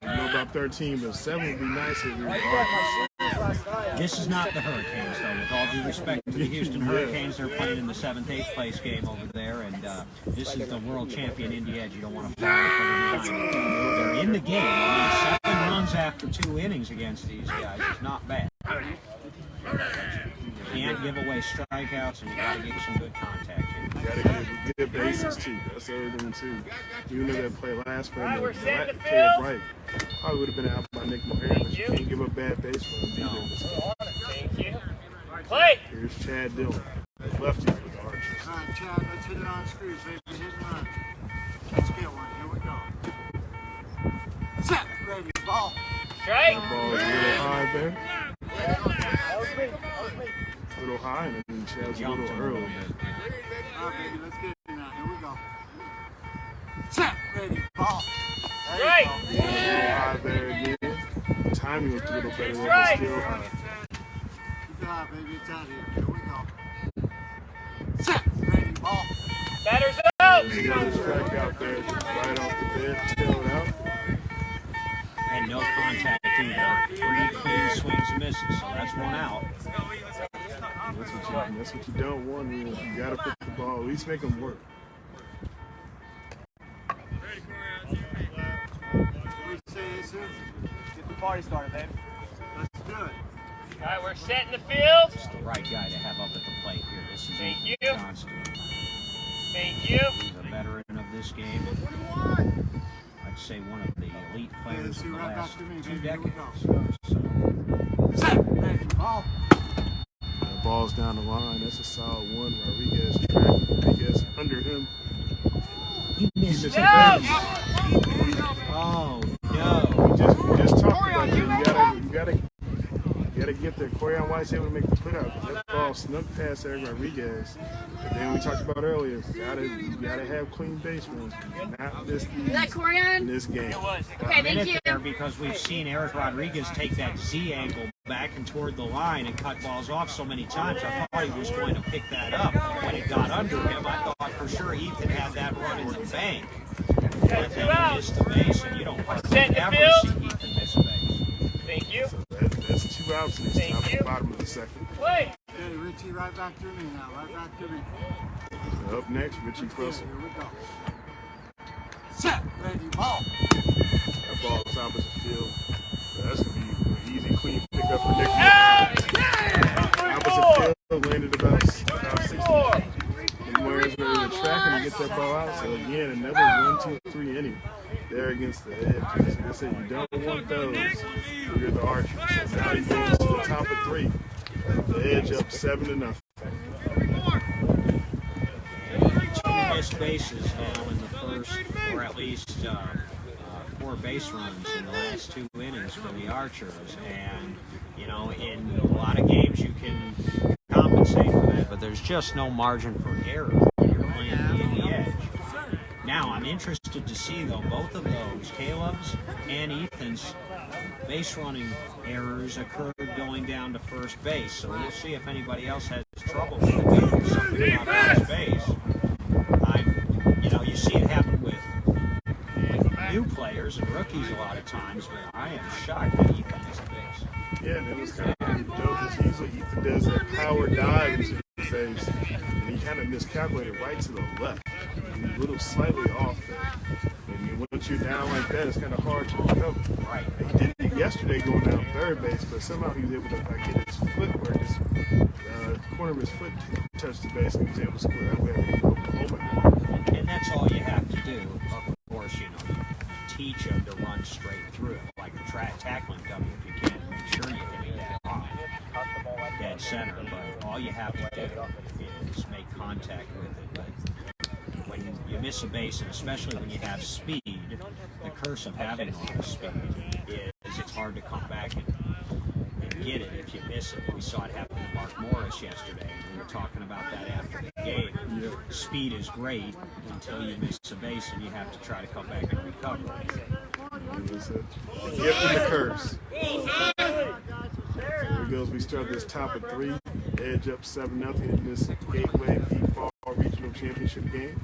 I don't know about 13, but 7 would be nice if we were Archers. This is not the Hurricanes, though. With all due respect to the Houston Hurricanes, they're playing in the 7th, 8th place game over there, and this is the world champion Indy Edge. You don't want to fall for them. They're in the game. I mean, 7 runs after 2 innings against these guys is not bad. You can't give away strikeouts, and you got to get some good contact here. You got to get bases, too. That's the other thing, too. You know that play last for We're setting the Caleb field. Wright. Probably would have been out by Nick Mulherin, but you can't give up bad base for him. No. Thank you. Play. Here's Chad Dillon, lefty for the Archers. All right, Chad, let's hit it on screws, baby. Hit it on. Let's get one. Here we go. Set. Ready. Ball. Strike. Ball is a little high there. A little high, and then Chad's a little early. All right, baby, let's get it now. Here we go. Set. Ready. Ball. There you Strike. go. A little high there again. The timing looked a little better there, but Strike. still high. Keep it high, baby. It's out here. Here we go. Set. Ready. Ball. Batter's out. There's another strike out there, right off the bed, tailed out. And no contact either. 3 clean swings and misses, so that's 1 out. That's what you don't want. You got to put the ball, at least make them work. What do you say, Jesus? Get the party started, baby. Let's do it. All right, we're setting the field. It's the right guy to have up at the plate here. This is Thank Ethan you. Johnston. Thank you. He's a veteran of this game. I'd say one of the elite players of the right last back to me, 2 baby. Here we decades. So, Set. Ready. Ball. The ball's down the line. That's a solid one. Rodriguez track. Rodriguez under him. He missed it. No! Oh, no. We just talked about that. You gotta get there. Corian White's able to make the put out. That ball snuck past Eric Rodriguez. And then we talked about earlier, you gotta have clean base runs. Not this in this game. Okay, thank you. There because we've seen Eric Rodriguez take that Z angle back and toward the line and cut balls off so many times. I thought he was going to pick that up. When it got under him, I thought for sure Ethan had that run in the bank. And then he missed the base, and you don't ever see Ethan miss a base. Thank you. So that's 2 outs in this top and bottom of the second. Play. Okay, Richie, right back to me now. Right back to me. Up next, Richie Closer. Here we go. Set, ready, ball. That ball is opposite field. So that's going to be an easy, clean pickup for Nick. Opposite field, landed about 60. And Moyer's ready to track him and get that ball out. So again, another 1, 2, 3 inning there against the Edge. Like I said, you don't want those. You're the Archers. So now he goes to the top of 3. The Edge up 7-0. Two missed bases now in the first, or at least 4 base runs in the last 2 innings for the Archers. And, you know, in a lot of games you can compensate for that, but there's just no margin for error when you're playing in the Edge. Now, I'm interested to see, though, both of those, Caleb's and Ethan's base running errors occurred going down to first base. So we'll see if anybody else has trouble with it. Maybe there's something about first base. You see it happen with new players and rookies a lot of times, but I am shocked that Ethan missed base. Yeah, and it was kind of dope because usually Ethan does that power dive into the face, and he kind of miscalculated right to the left. He was a little slightly off there. And once you're down like that, it's kind of hard to recover. Right. He did it yesterday going down third base, but somehow he was able to get his foot where the corner of his foot touched the base, and he was able to score that way in Oklahoma. And that's all you have to do. Of course, you teach them to run straight through it, like the tackling dummy if you can. Make sure you're hitting that off dead center, but all you have to do is make contact with it. But when you miss a base, and especially when you have speed, the curse of having all the speed is it's hard to come back and get it if you miss it. We saw it happen to Mark Morris yesterday. We were talking about that after the game. Yeah. Speed is great until you miss a base and you have to try to come back and recover. It was a gift and a curse. Here it goes. We start this top of 3. Edge up 7-0 in this Gateway P-Ball Regional Championship game.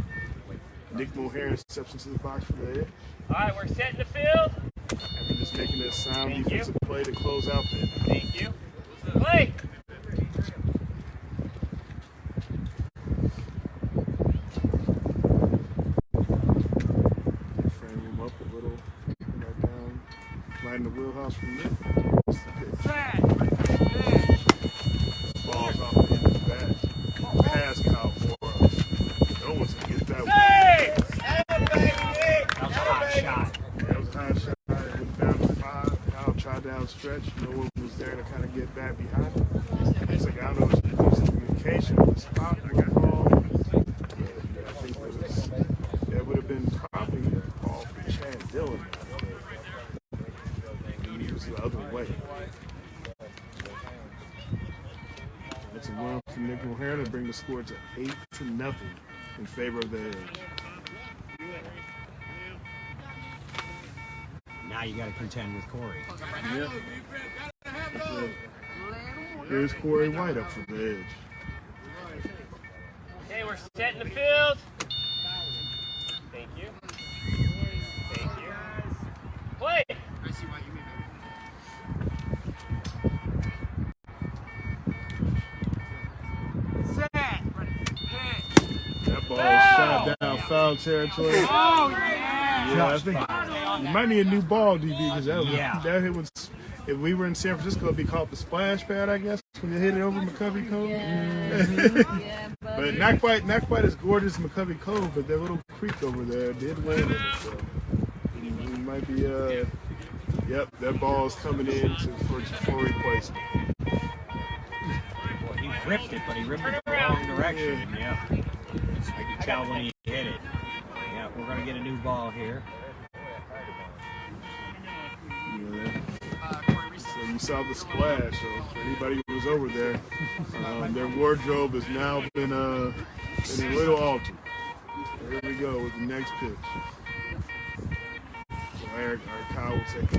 Nick Mulhern steps into the box for the Edge. All right, we're setting the field. After just making a sound defensive play to close out the inning. Thank you. Play. Frame him up a little, right down, right in the wheelhouse from Nick. Balls off the end of the bat. Pass out for us. No one's gonna get that one. Hey! That was a hot shot. That was a high shot. It went down to 5. Kyle tried down stretch. No one was there to kind of get back behind him. It's like, I don't know if it was communication with the spot. I got called. I think that would have been probably a ball for Chad Dillon. He was the other way. That's a run from Nick Mulhern to bring the score to 8-0 in favor of the Edge. Now you got to contend with Corey. Yeah. Here's Corey White up for the Edge. Okay, we're setting the field. Thank you. Thank you. Play. That ball shot down foul territory. Oh, yeah. Yeah, I think you might need a new ball, DB, because that hit was. If we were in San Francisco, it'd be called the splash pad, I guess, when you hit it over McCovey Cove. Yeah, But not quite as gorgeous as McCovey Cove, but that little creek over there did land in it. So it might be. Yep, that ball is coming in for replacement. Boy, he ripped it, but he ripped it the wrong direction. Yeah. I could tell when he hit it. Yeah, we're going to get a new ball here. So you saw the splash. So for anybody who was over there, their wardrobe has now been a little altered. Here we go with the next pitch. So our Kyle will take a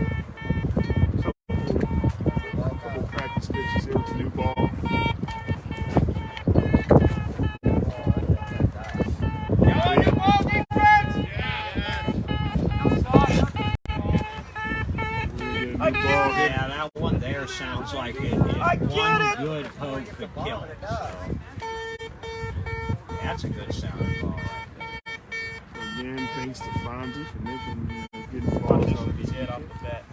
couple practice pitches here with the new ball. Yeah, that one there sounds like one good poke could kill it. So. That's a good sounding ball right there. Again, thanks to Fonzie for getting balls off his head off the bat.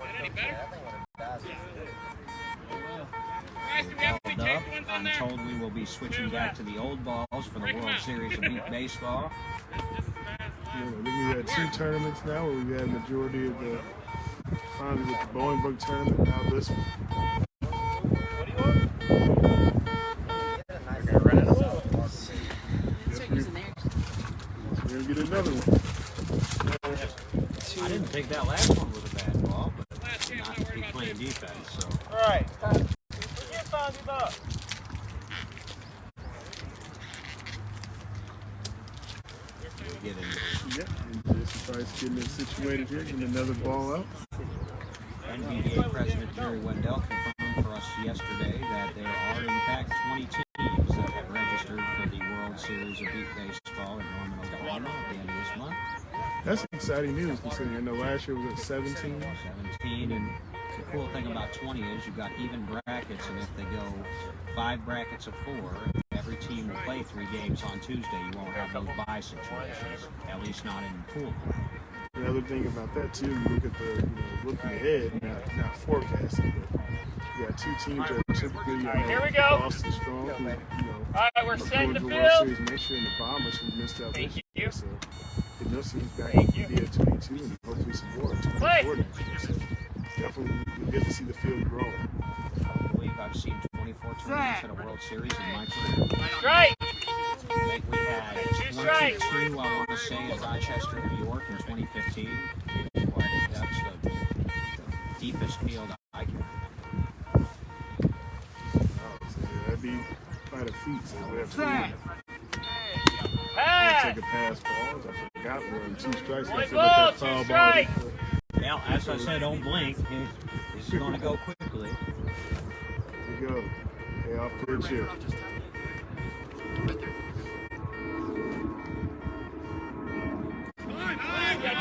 I'm told we will be switching back to the old balls for the World Series of Beat Baseball. I think we had 2 tournaments now where we had a majority of the Fonzie with the Bolingbrook tournament. Now this one. We're going to get another one. I didn't think that last one was a bad ball, but not to be playing defense. So. All right. Get Fonzie up. Get in. Yep, and Jesse Price getting it situated here, getting another ball out. NBA President Jerry Wendell confirmed for us yesterday that there are in fact 20 teams that have registered for the World Series of Beat Baseball in Norman, Oklahoma at the end of this month. That's exciting news considering I know last year was at 17. 17, and the cool thing about 20 is you've got even brackets, and if they go 5 brackets of 4, every team will play 3 games on Tuesday. You won't have those bye situations, at least not in pool play. The other thing about that too, you look at the looking ahead, not forecasting, but you got 2 teams that are typically Here we go. Boston Strong, who All right, we're setting the World field. Series next year, and the Bombers who missed out Thank this you. year. So get those teams back up to be at 22 and hopefully some more at 24 next year. So definitely you'll get to see the field grow. I believe I've seen 24 tournaments at a World Series in my career. Strike. I think we had 22, I want to say, at Rochester, New York in 2015. That's the deepest field I can remember. So that'd be quite a feat. So we have to Pass. take a pass ball. I forgot we're on 2 strikes. I One feel ball, like that 2 foul ball. strikes. Well, as I said, don't blink. This is going to go quickly. Here we go. Hey, off pitch here.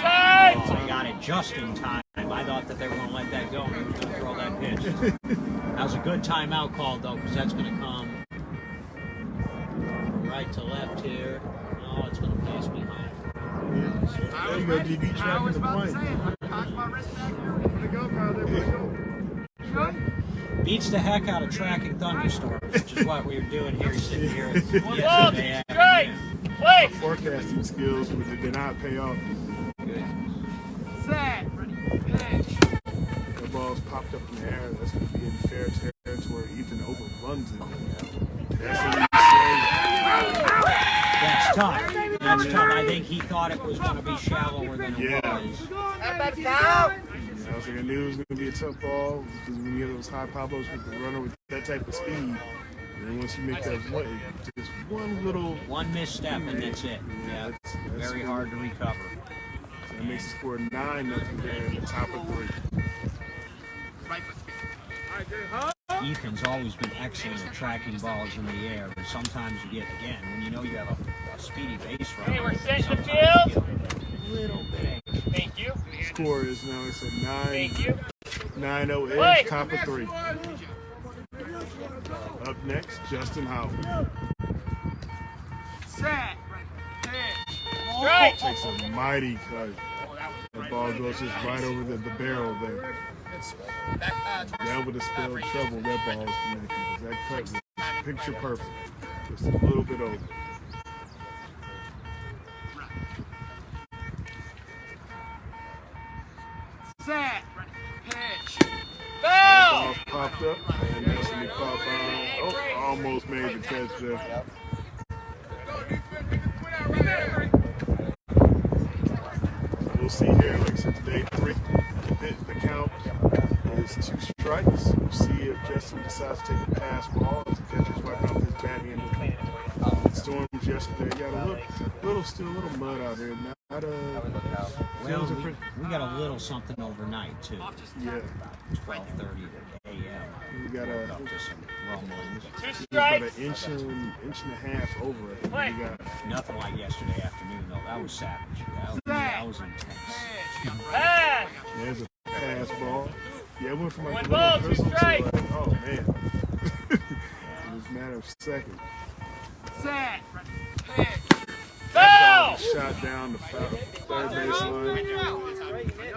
Time. Oh, they got it just in time. I thought that they were going to let that go and they were going to throw that pitch. That was a good timeout call, though, because that's going to come from right to left here. Oh, it's going to pass me high. There you go, DB tracking the plane. Beats the heck out of tracking thunderstorms, which is what we were doing here sitting here Ball, yesterday. strike. Play. Forecasting skills did not pay off. Good. Set. Pitch. The ball's popped up in the air. That's going to be in fair territory. Ethan overruns it. That's what he That's tough. That's tough. I think he thought it was going to be shallower than it was. I was like, I knew it was going to be a tough ball because when you have those high pop-ups with the runner with that type of speed, and then once you make that play, just one misstep and that's it. Yeah, that's very good. hard to recover. So that makes the score 9-0 there in the top of 3. Ethan's always been excellent at tracking balls in the air, but sometimes you get, again, when you know you have a speedy base runner, Hey, we're setting the sometimes field. you get a little bit anxious. Thank you. Score is now it's a Thank you. 9-0 Play. edge, top of 3. Up next, Justin Howard. Set. Pitch. Strike. Takes a mighty cut. The ball goes just right over the barrel there. That would have spelled trouble. That ball is connected. That cut was picture perfect. Just a little bit over. Set. Pitch. Foul. Ball popped up, and that's when he caught by. Oh, almost made the catch there. We'll see here, like I said, today 3. The count is 2 strikes. We'll see if Justin decides to take a pass ball as the catcher's wiping off his bat end. Storms yesterday got a little mud out here. Not Well, we got a little something overnight too. yeah. 12:30 a.m. We got Up to some rumblings. 2 about strikes. an inch and a half over it. We got Nothing like yesterday afternoon though. That was savage. That was intense. Pass. there's a pass ball. Yeah, it went from like One a ball, little 2 whistle to strikes. like, oh man. It was a matter of seconds. Set. Go! Shot down the third baseline.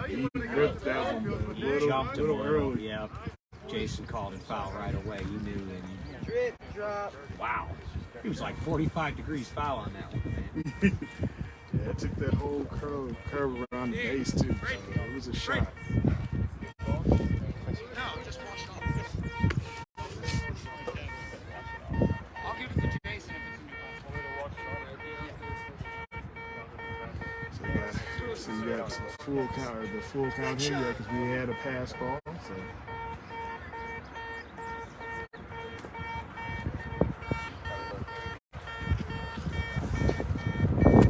He ripped that one, but a Jumped him little early. Yeah. Jason called it foul right away. You knew and wow. He was like 45 degrees foul on that one, man. Yeah, it took that whole curve around the base too. So it was a shot. No, just washed off. I'll give it to Jason if it's So you got some full count, the full count here, yeah, because we had a pass ball. So.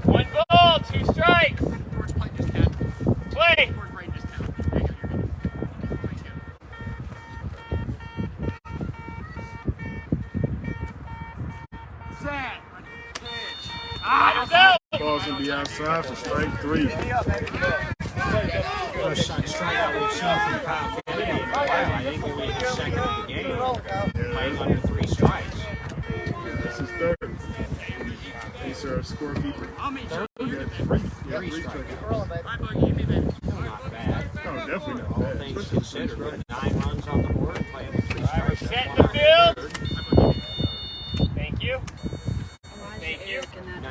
One ball, 2 strikes. George playing his cat. Play. George right in his town. There you go, you're good. Thank you. Set. Pitch. Batters out. Ball's gonna be outside for strike 3. First strikeout we've seen from Kyle Kennedy in a while. I think he made the second of the game. Playing under 3 strikes. This is third. He's our scorekeeper. Third? We got 3. Yeah, 3 strikeouts. Not bad. No, definitely not All bad. things considered, with 9 runs on the board and playing with 3 strikes. Set in the field. Thank you. Thank you.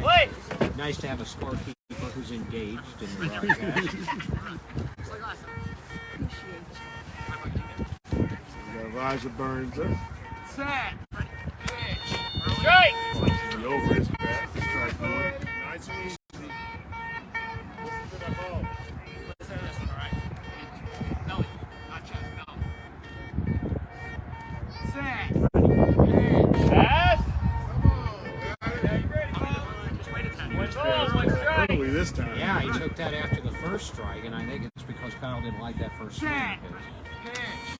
Play. Nice to have a scorekeeper who's engaged in the broadcast. We got Elijah Burns up. Set. Pitch. Strike. Punches it over his back. Strike 1. Nice and easy. Belly, not chest, belly. Set. Pass. Just wait a second. One ball, 1 strike. Early this time. Yeah, he took that after the first strike, and I think it's because Kyle didn't like that first swing. Set. Because Pitch.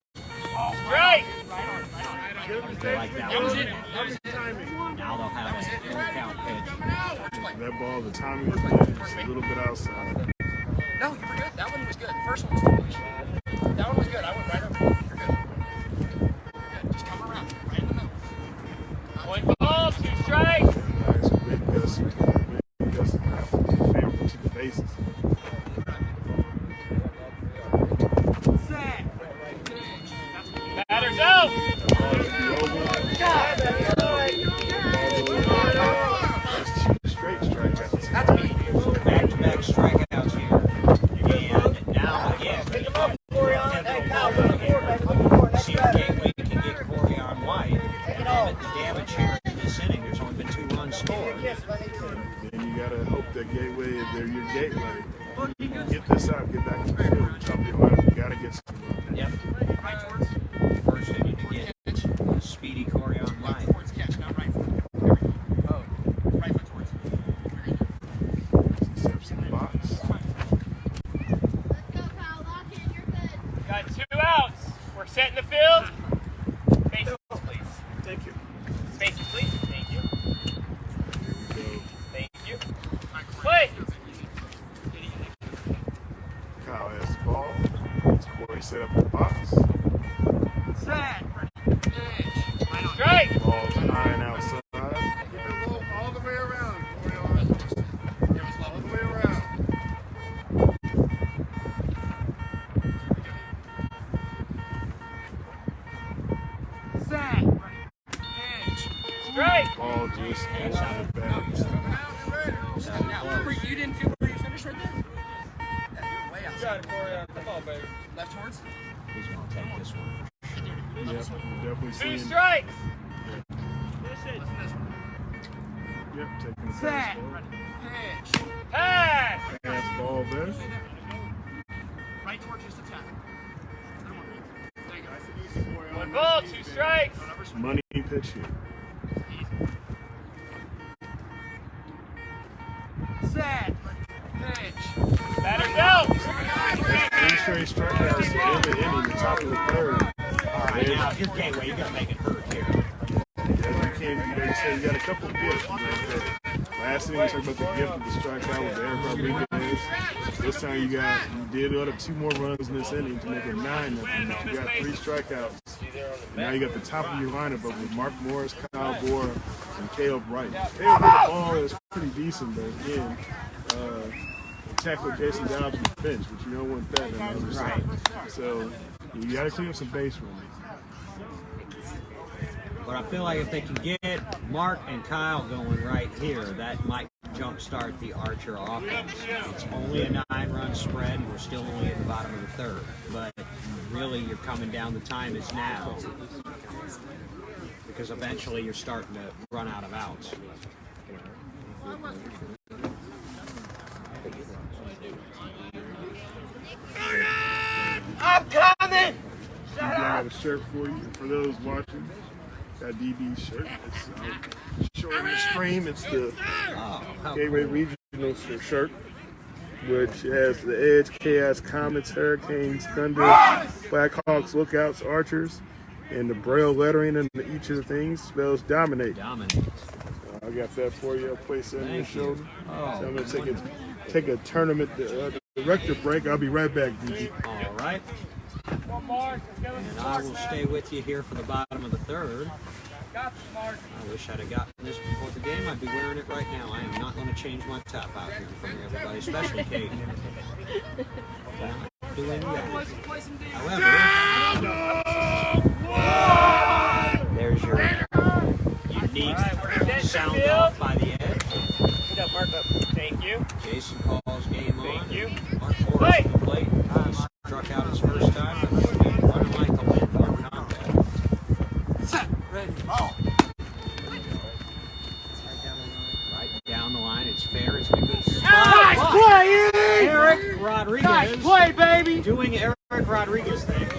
Strike. they like that That was one. it. That was it. Now they'll have a full count pitch. That ball, the timing was good. Just a little bit outside. No, you were good. That one was good. The first one was foolish. That one was good. I went right over. You're good. You're good. Just come around. Right in the middle. One ball, 2 strikes. Nice big gust. Big gust of favorable to the bases. Set. Batters out. Ball should be over. That's 2 straight strikeouts. That's me. Back-to-back strikeouts here. And now again, see if Gateway can get Corey on white. The damage here in this inning, there's only been 2 runs scored. Then you gotta hope that Gateway, if they're your Gateway, get this out, get back to the field, top your lineup. You gotta get some run. Yep. Right towards. First, they need to get Speedy Corey on white. Left towards catch, not right foot. There we go. Oh. Right foot towards. Steps in the box. Got 2 outs. We're set in the field. Faces, please. Thank you. Faces, please. Thank you. Here we go. Thank you. Play. Kyle has the ball. It's Corey set up in the box. Set. Pitch. Right on. Strike. Ball's high and outside. All the way around. It was All level. the way around. Set. Pitch. Strike. Ball just inside the bag. Now, you didn't feel where you finished right there? Yeah, you're way outside. Left towards? He's going to take this one. Yep, we're definitely 2 seeing. strikes. Yep, taking the Set. pass Pitch. Pass! ball. Pass ball there. Right towards just the tackle. There you go. One ball, 2 strikes. Money pitch here. Set. Pitch. Batter's out. 3 straight strikeouts in the inning, the top of the third. All right, now if you're Gateway, you got to make it hurt here. They say you got a couple gifts. Last inning we talked about the gift of the strikeout with Eric Rodriguez. This time you did other 2 more runs in this inning to make it 9-0. You got 3 strikeouts. Now you got the top of your lineup up with Mark Morris, Kyle Bohr, and Caleb Wright. Caleb hit the ball is pretty decent, but again, tackled Jason Dobbs on the bench, but you don't want that on the other side. So you got to clean up some base runners. But I feel like if they can get Mark and Kyle going right here, that might jumpstart the Archer offense. It's only a 9-run spread, and we're still only at the bottom of the third. But really, you're coming down. The time is now, because eventually you're starting to run out of outs. I'm coming! I got a shirt for you. And for those watching, got DB's shirt. It's short in the stream. It's the Gateway Regional shirt, which has the Edge, Chaos, Comets, Hurricanes, Thunder, Blackhawks, Lookouts, Archers, and the Braille lettering in each of the things spells dominate. Dominate. I got that for you. I'll place that on your shoulder. Oh, So I'm going to take a tournament director break. I'll be right back, DB. all right. And I will stay with you here for the bottom of the third. I wish I'd have gotten this before the game. I'd be wearing it right now. I am not going to change my top out here in front of everybody, especially Kate. I'm not doing that. However, there's your unique sound off by the Edge. Put up, mark up. Thank you. Jason calls game on. Thank you. Mark Morris at the plate. Struck out his first time. Running like the wind. No contact. Set. Ready. Ball. Right down the line. It's fair. It's in a good spot. Nice play, Eric Rodriguez. Nice play, baby! Doing Eric Rodriguez things.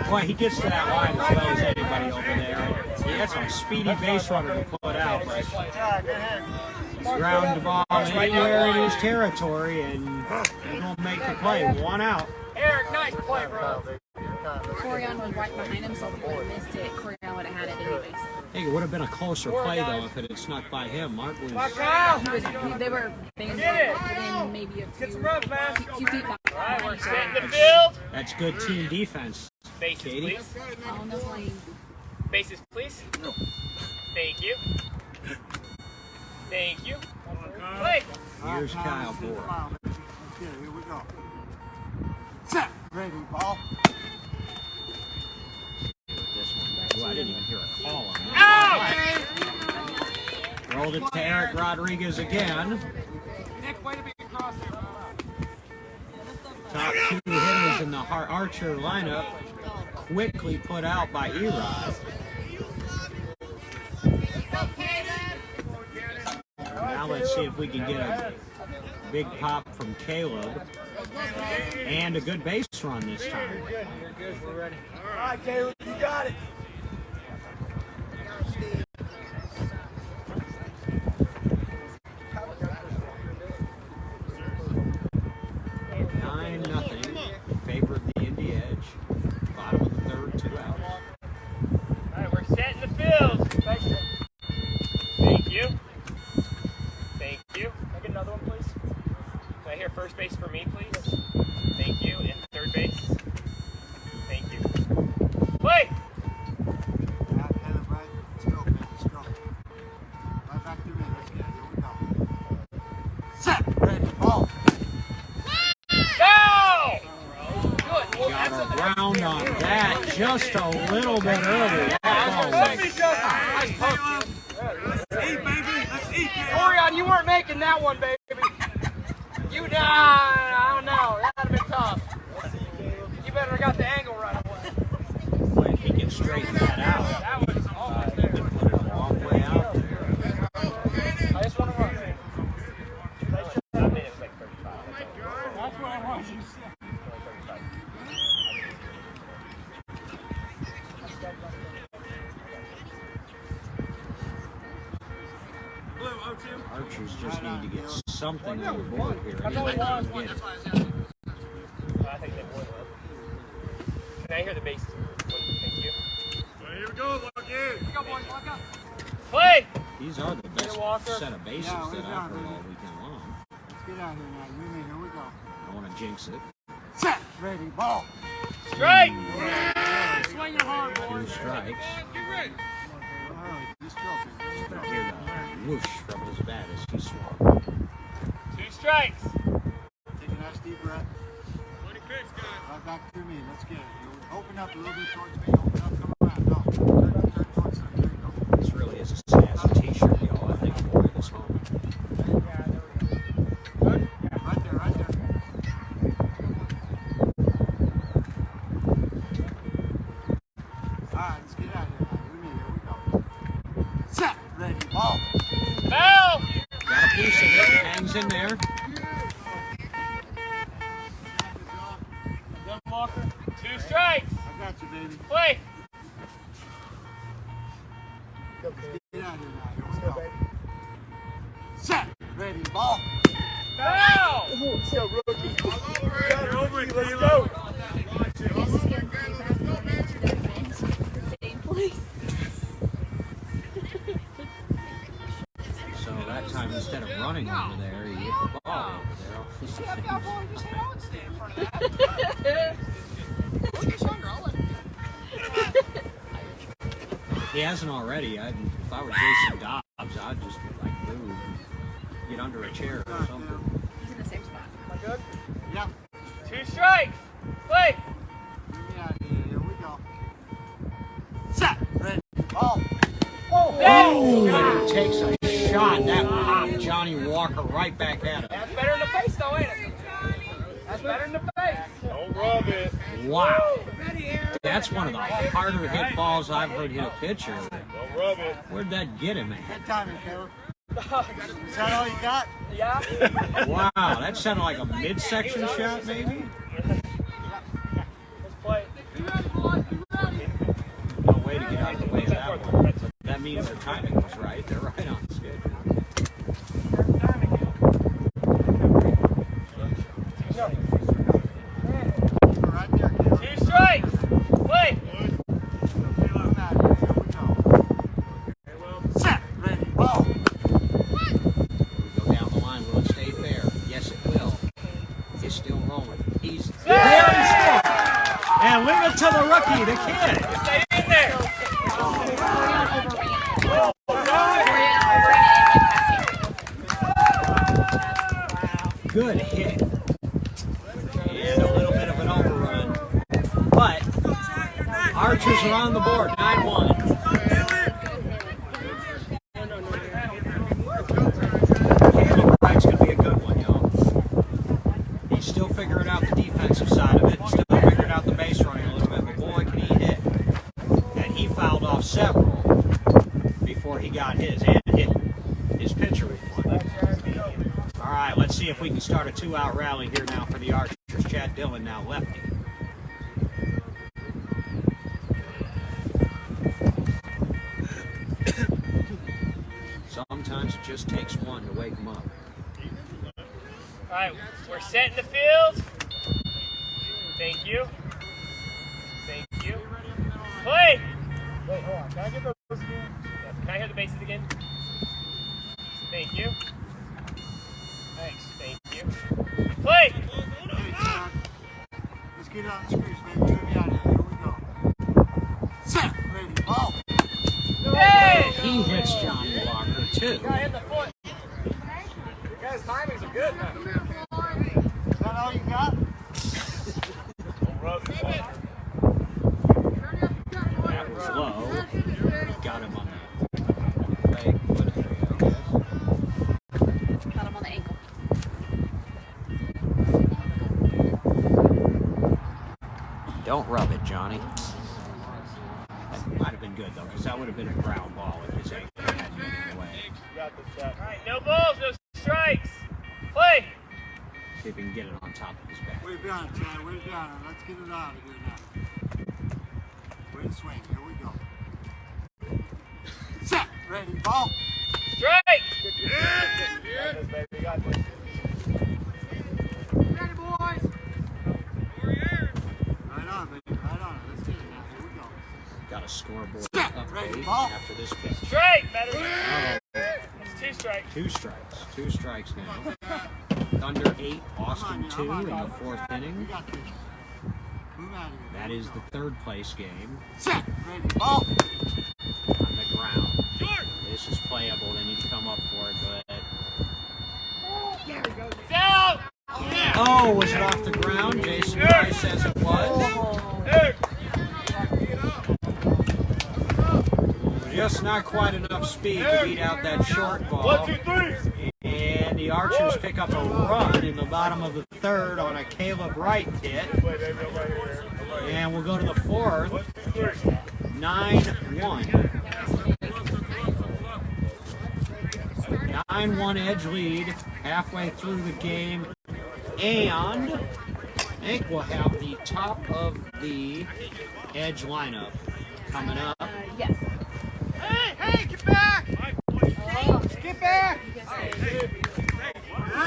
Boy, he gets to that line as well as anybody over there. He has a speedy base runner to put out, but ground the ball anywhere in his territory, and he's going to make the play. 1 out. Eric, nice play, bro. Corian was right behind him, so if he would have missed it, Corian would have had it anyways. Hey, it would have been a closer play, though, if it had snuck by him. Mark was... They were within maybe a few, Get some rubs, man. few feet back. All right, we're setting the field. That's good team defense. Bases, Katie? please. On the plane. Bases, please. Thank you. Thank you. Play. Here's Kyle Bohr. Okay, here we go. Set. Ready. Ball. This one. Ooh, I didn't even hear a call on Out! that. Rolled it to Eric Rodriguez again. Nick, way to be across there, bro. Top 2 hitters in the Archer lineup quickly put out by Erod. Now let's see if we can get a big pop from Caleb and a good base run this time. You're good. We're ready. All right, Caleb, you got it. Favor of the Indy Edge. Bottom of the third, 2 outs. All right, we're setting the field. Thank you. Thank you. Can I get another one, please? Can I hear first base for me, please? Thank you. And third base. Thank you. Play! Right. Let's go. Let's go. Right back to me. Let's get it. Here we go. Set. Ready. Ball. Go! Good. Got a round on that just a little bit early. Orion, you weren't making that one, baby. I don't know. That would have been tough. You better have got the angle right away. If he can straighten that out, That was almost there. put it a long way out there. Archers just need to get something on the board here. That's all he wants. I think they won. Can I hear the bases? Thank you. Here we go, Lucky. Here we go, boys. Lock up. Play! These are the best set of bases that I've heard all weekend long. Let's get out here now. Yumi, here we go. I want to jinx it. Set, ready, ball. Strike! Swing it hard, boys. 2 strikes. Just stroke it. Just stroke Hear it. the whoosh from his bat as he swung. 2 strikes! Take a nice deep breath. Right back to me. Let's get it. Open up a little bit towards me. Open up, come around. No. Turn towards them. There you go. This really is a snazzy t-shirt, y'all. I think I'll wear this home. Good? Right there, right there. Alright, let's get out of here now. Here we go. Set, ready, ball. Foul! Got a piece of it. Hangs in there. Good Walker. 2 strikes! I got you, baby. Play! Get out of here now. Here we go. Set, ready, ball. Foul! Let's go, rookie. You're over it, Let's Kilo. go. This is getting pretty bad for me to defend the same place. So that time, instead of running over there, he hit the ball over there. He hasn't already. If I were Jason Dobbs, I'd just like move, get under a chair or something. He's in the same spot. Am I good? Yep. 2 strikes! Play! Get me out of here. Here we go. Set, ready, ball. Oh, and he takes a shot. That popped Johnny Walker right back at him. That's better in the face, though, ain't it? That's better in the face. Don't rub it. Wow. That's one of the harder hit balls I've heard hit a pitcher. Don't rub it. Where'd that get him at? Good timing, Taylor. Is that all you got? Yeah? Wow, that sounded like a midsection shot, maybe? Let's play. No way to get out of the way of that one. But that means their timing was right. They're right on schedule. Right there, Taylor. 2 strikes! Play! Get out of here. Here we go. Set, ready, ball. We go down the line. Will it stay fair? Yes, it will. He's still rolling. He's there and scored. And leave it to the rookie, the kid. Stay in there! Good hit. And a little bit of an overrun. But Archers are on the board, 9-1. Candy Bright's going to be a good one, y'all. He's still figuring out the defensive side of it, still figuring out the base running a little bit, but boy, can he hit. And he fouled off several before he got his, and hit his pitcher with one. All right, let's see if we can start a 2-out rally here now for the Archers. Chad Dillon now lefty. Sometimes it just takes one to wake them up. Alright, we're set in the field. Thank you. Thank you. Play! Wait, hold on. Can I get those again? Yeah. Can I hear the bases again? Thank you. Thanks. Thank you. Play! Hey, Chad. Let's get on the screws, baby. Get me out of here. Here we go. Set, ready, ball. Hey! He hits Johnny Walker, too. Got hit the foot. You guys' timings are good, man. Is that all you got? Don't rub it. That was low. Got him on the leg foot area, I guess. Got him on the ankle. Don't rub it, Johnny. That might have been good, though, because that would have been a ground ball if his ankle hadn't been in the way. You got this, Chuck. Alright, no balls, no strikes. Play! See if we can get it on top of his back. Way down, Chad. Way down. Let's get it out of here now. Way to swing. Here we go. Set, ready, ball. Strike! Ready, boys? Right on, baby. Right on. Let's get it now. Here we go. Got a scoreboard Ready, update ball. after this pitch. Strike! Better. Oh, It's 2 strikes. 2 strikes. 2 strikes now. Thunder 8, Austin 2 in the 4th We inning. got this. Move out of here. That is the 3rd place game Set. Ready, ball. on the ground. This is playable. They need to come up for it, but Down! oh, was it off the ground? Jason Price says it was. Just not quite enough speed to beat out that short ball. 1, 2, 3. And the Archers pick up a run in the bottom of the 3rd on a Caleb Wright hit. And we'll go to the 4th. 9-1. 9-1 Edge lead halfway through the game. And I think we'll have the top of the Edge lineup coming up. Yes. Hey, get back. Get back.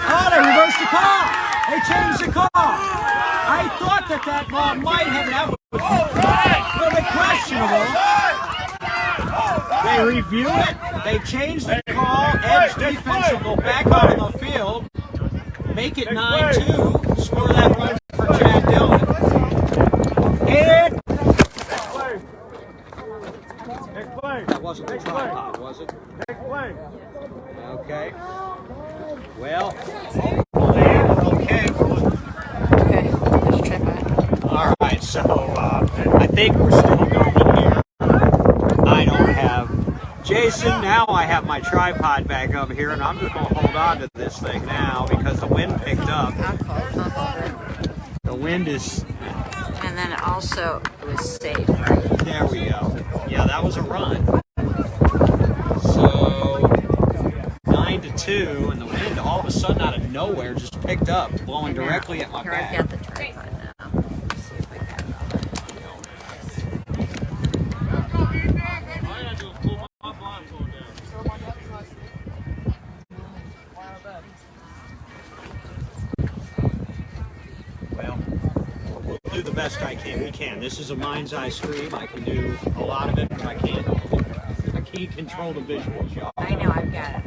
Oh, they reversed the call. They changed the call. I thought that ball might have a little bit questionable. They review it. They change the call. Edge defense will go back out on the field. Make it 9-2. Score that run for Chad Dillon. And that wasn't the tripod, was it? Okay. Well, okay. Okay. There's a tripod. All right, so I think we're still going here. I don't have Jason. Now I have my tripod back up here, and I'm just going to hold on to this thing now because the wind picked up. I'll call it pump over. The wind is. And then also it was safe. There we go. Yeah, that was a run. So 9-2, and the wind all of a sudden out of nowhere just picked up, blowing directly at my Here, I've back. got the tripod now. Let's see if I got Well, we'll do the best I can. We can. This is a mind's eye stream. I can do a lot of it, but I can't control the visuals, y'all. I know, I've got it.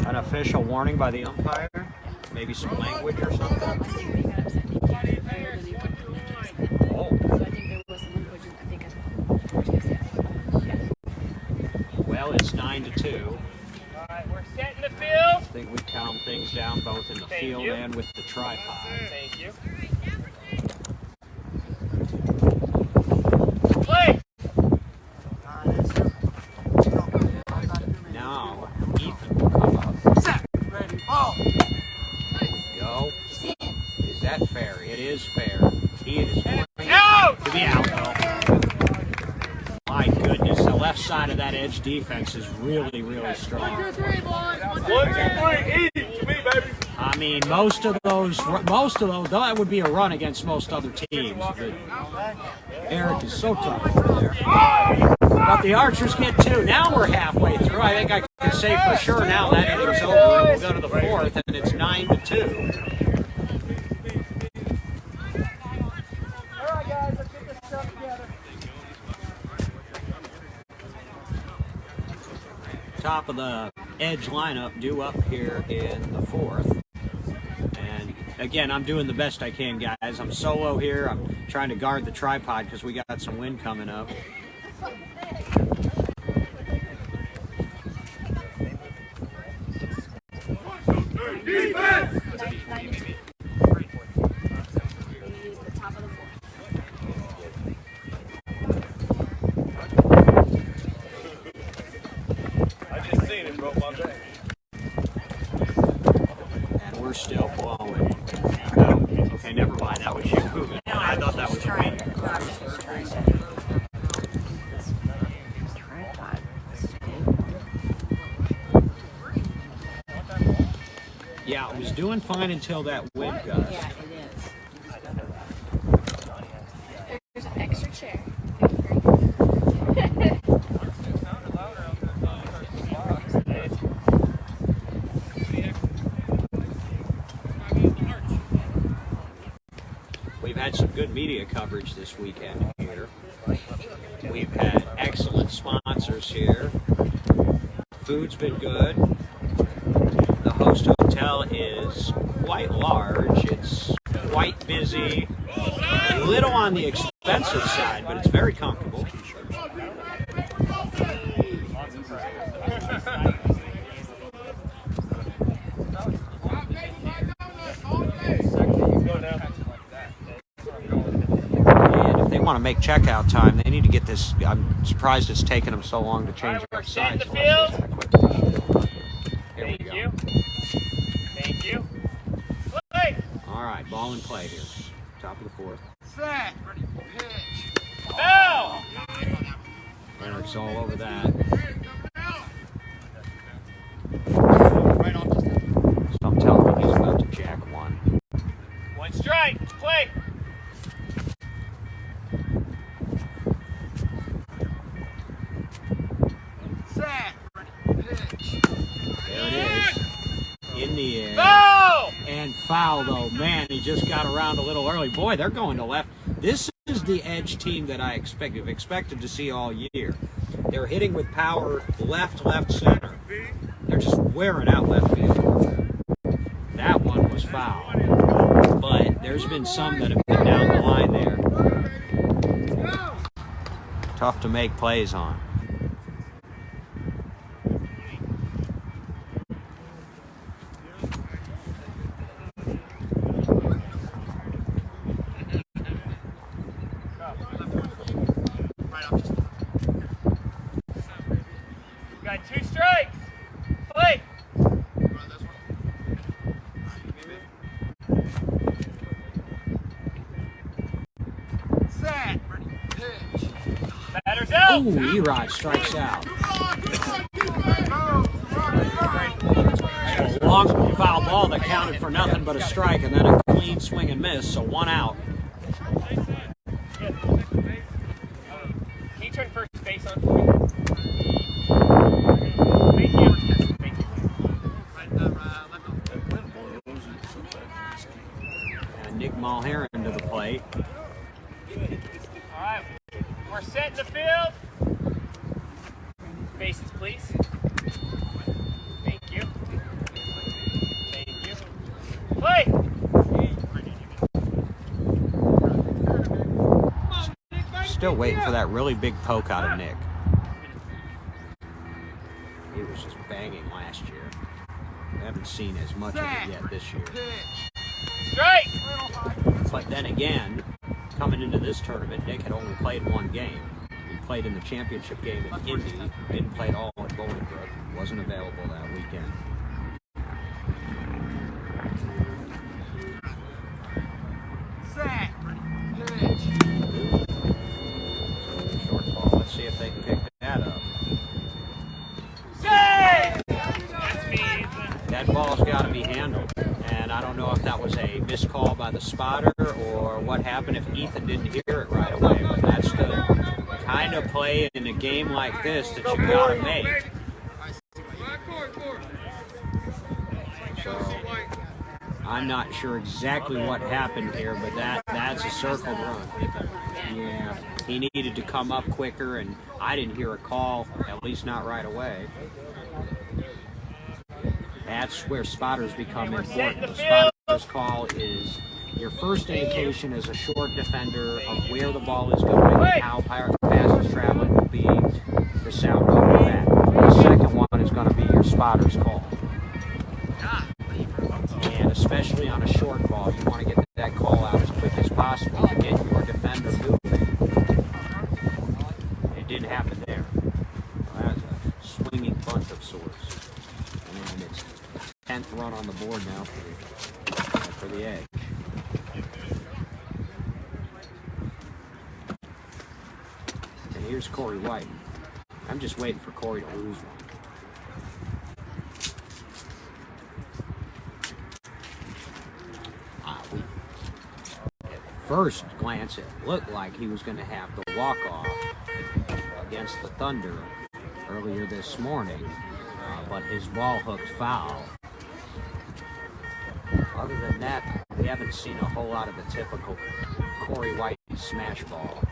An official warning by the umpire? Maybe some language or something? Oh. Well, it's 9-2. All right, we're setting the field. I think we calm things down both in the Thank field you. and with the tripod. Thank you. Play! Now, Ethan will come up. Set. Ready, ball. There we go. Is that fair? It is fair. He is going Out! to be out, though. My goodness, the left side of that Edge defense is really, really strong. 1, 2, 3, eat! Me, baby. I mean, most of those, that would be a run against most other teams. But Eric is so tough over there. But the Archers get 2. Now we're halfway through. I think I can say for sure now that inning's over. And we'll go to the 4th, and it's 9-2. All right, guys, let's get this stuff together. Top of the Edge lineup due up here in the 4th. And again, I'm doing the best I can, guys. I'm solo here. I'm trying to guard the tripod because we got some wind coming up. Defense! I just seen it, bro. My bad. And we're still blowing. Oh, okay, never mind. That was you moving. I thought that was me. Tripod. Yeah, it was doing fine until that wind gust. Yeah, it is. There's an extra chair. We've had some good media coverage this weekend here. We've had excellent sponsors here. Food's been good. The host hotel is quite large. It's quite busy. A little on the expensive side, but it's very comfortable. And if they want to make checkout time, they need to get this. I'm surprised it's taken them so long to change We're up set in sides. the field. Here we Thank go. you. Thank you. Play. All right, ball in play here. Top of the fourth. Set. Ready. Pitch. No. Eric's all over that. Right off just So I'm telling you, he's about to jack one. One strike. Play. set. Ready. Pitch. There it is. In the air. Foul. And foul, though. Man, he just got around a little early. Boy, they're going to left. This is the Edge team that I expected to see all year. They're hitting with power left, center. They're just wearing out left field. That one was foul. But there's been some that have been down the line there. Tough to make plays on. Got 2 strikes. Play. Set. Ready. Pitch. Batter's out. Ooh, Erod strikes out. So a long foul ball that counted for nothing but a strike, and then a clean swing and miss, so 1 out. Can you turn first base on for me? Thank you. Thank you. And Nick Mulherron to the plate. All right. We're set in the field. Bases, please. Thank you. Thank you. Play. Still waiting for that really big poke out of Nick. He was just banging last year. We haven't seen as much of it yet this year. Strike. But then again, coming into this tournament, Nick had only played 1 game. He played in the championship game at Indy, didn't play at all at Bolingbrook, wasn't available that weekend. Set. Ready. Pitch. Short ball. Let's see if they can pick that up. Save. That's me. That ball's got to be handled. And I don't know if that was a missed call by the spotter or what happened if Ethan didn't hear it right away. But that's the kind of play in a game like this that you got to make. So I'm not sure exactly what happened here, but that's a circle run. Yeah, he needed to come up quicker, and I didn't hear a call, at least not right away. That's where spotters become important. The spotter's call is your first indication as a short defender of where the ball is going and how fast it's traveling will be the sound of that. The second one is going to be your spotter's call. And especially on a short ball, you want to get that call out as quick as possible to get your defender moving. It didn't happen there. That's a swinging bunch of sorts. And it's 10th run on the board now for the Edge. And here's Corey White. I'm just waiting for Corey to lose one. first glance, it looked like he was going to have the walk-off against the Thunder earlier this morning, but his ball hooked foul. Other than that, we haven't seen a whole lot of the typical Corey White smash ball.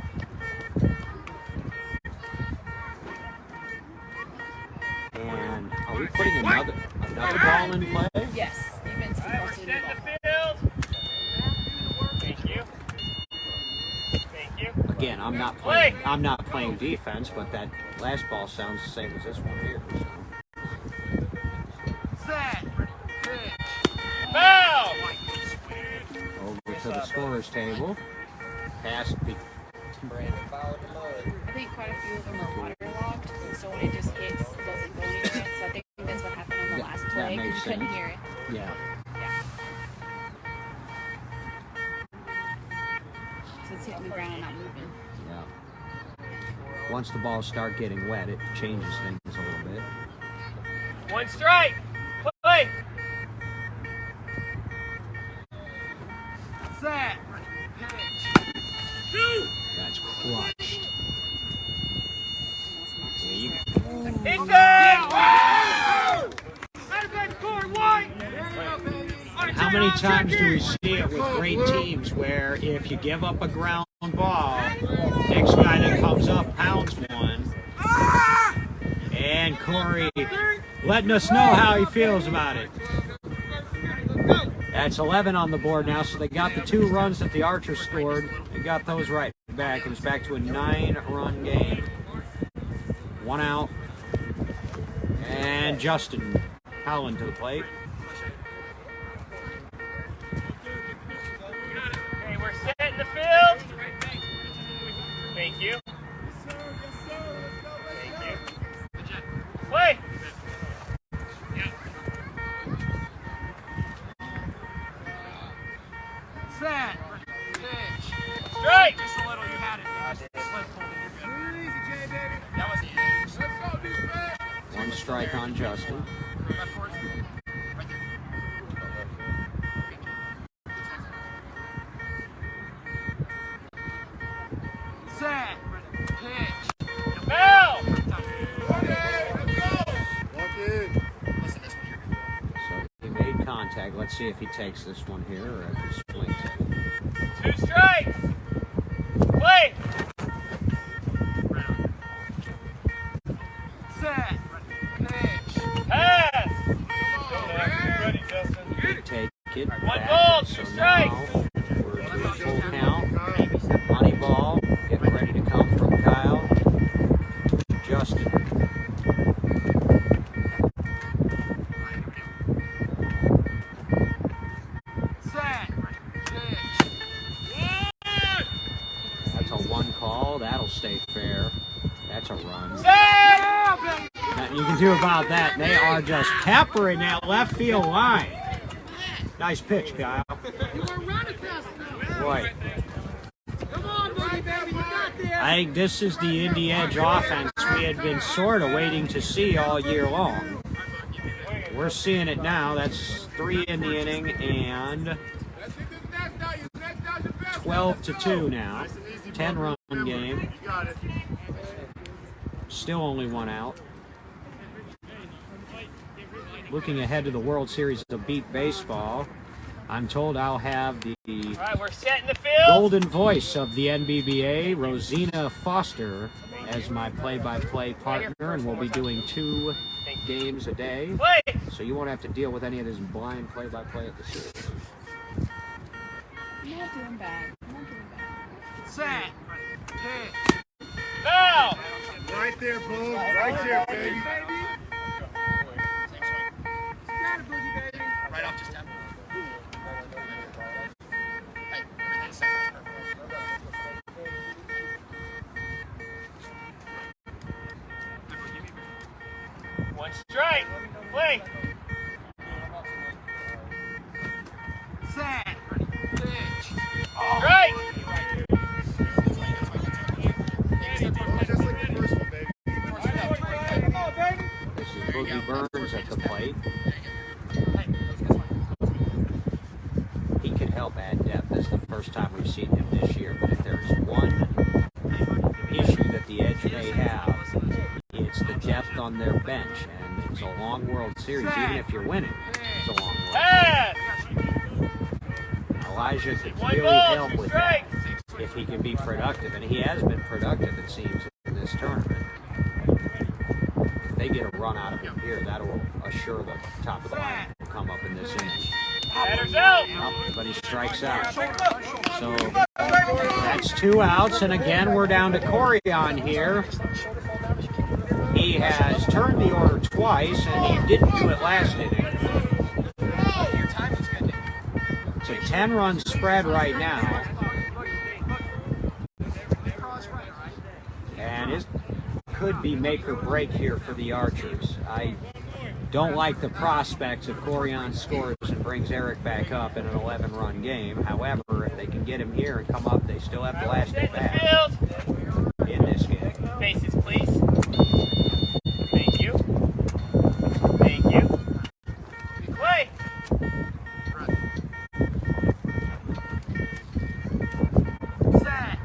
And are we putting another ball in play? Yes. You've been supposed to do Set that. the field. Thank you. Thank you. Again, I'm not playing defense, but that last ball sounds the same as this one here. Set. Foul! Over to the scorer's table. Pass. I think quite a few of them are waterlogged, and so when it just hits, it doesn't go anywhere. So I think that's what happened on the Yeah, last that play, because you makes couldn't sense. hear it. Yeah. So it's hitting the ground and not moving. Yeah. Once the balls start getting wet, it changes things a little bit. One strike. Play. Set. That's crushed. Yeah, you, Hit that! how many times do we see it with great teams where if you give up a ground ball, next guy that comes up pounds one, and Corey letting us know how he feels about it. That's 11 on the board now, so they got the 2 runs that the Archers scored. They got those right back. It was back to a 9-run game. 1 out. And Justin Howland to the plate. Okay, we're setting the field. Thank you. Thank you. Play. Set. Pitch. Strike. Just a little, you had it. That was easy. 1 strike on Justin. Left forward. Right there. Set. Pitch. Foul. Walk in. Listen, this one here. So he made contact. Let's see if he takes this one here or if he swings it. 2 strikes. Play. Set. Pitch. Pass. Take it. 1 back. ball, So 2 now strikes. we're to a full count. Money ball. Getting ready to come from Kyle. Justin. Set. Pitch. That's a 1 call. That'll stay fair. That's a run. Set. Nothing you can do about that. They are just peppering that left field line. Nice pitch, Kyle. Boy. I think this is the Indy Edge offense we had been sort of waiting to see all year long. We're seeing it now. That's 3 in the inning and 12-2 now. 10-run game. Still only 1 out. Looking ahead to the World Series of Beat Baseball, I'm told I'll have the All right, we're setting the field. golden voice of the NBBA, Rosina Foster, as my play-by-play partner, and we'll be doing 2 games a day. Play. So you won't have to deal with any of this blind play-by-play at the series. I'm not doing bad. I'm not doing bad. Set. Pitch. Foul. Right there, Boog. Right there, baby. Right off, just tap. Hey, everything's set. One strike. Play. Set. Pitch. Strike. Just like the first one, baby. This is Boogie Burns at the plate. He could help add depth. This is the first time we've we've seen him this year. But if there's one issue that the Edge may have, it's the depth on their bench. And it's a long World Series. Even if you're winning, it's a long World Series. Elijah could really help with that if he can be productive. And he has been productive, it seems, in this tournament. If they get a run out of him here, that will assure the top of the line will come up in this inning. But he strikes out. So that's 2 outs, and again we're down to Corey on here. He has turned the order twice, and he didn't do it last inning. It's a 10-run spread right now. And it could be make or break here for the Archers. I don't like the prospects if Corian scores and brings Eric back up in an 11-run game. However, if they can get him here and come up, they still have the last at bat in this game. Bases, please. Thank you. Thank you. Play. Set.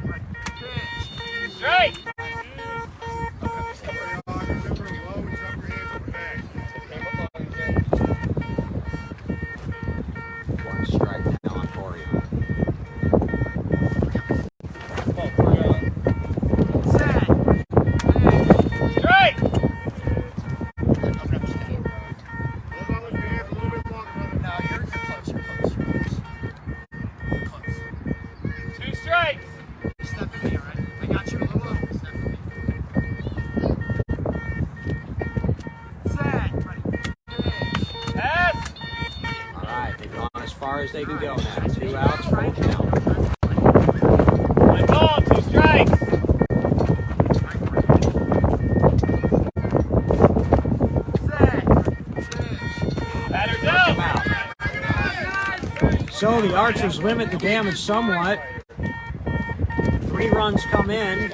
Pitch. Strike. One strike now on Corey. Set. Strike. No, you're close. You're close. Close. 2 strikes. Step in me, all right? I got you a little over. Step in me. Set. Pass. All right, they've gone as far as they can go now. 2 outs, full count. 1 ball, 2 strikes. Set. Batter's out. So the Archers limit the damage somewhat. 3 runs come in,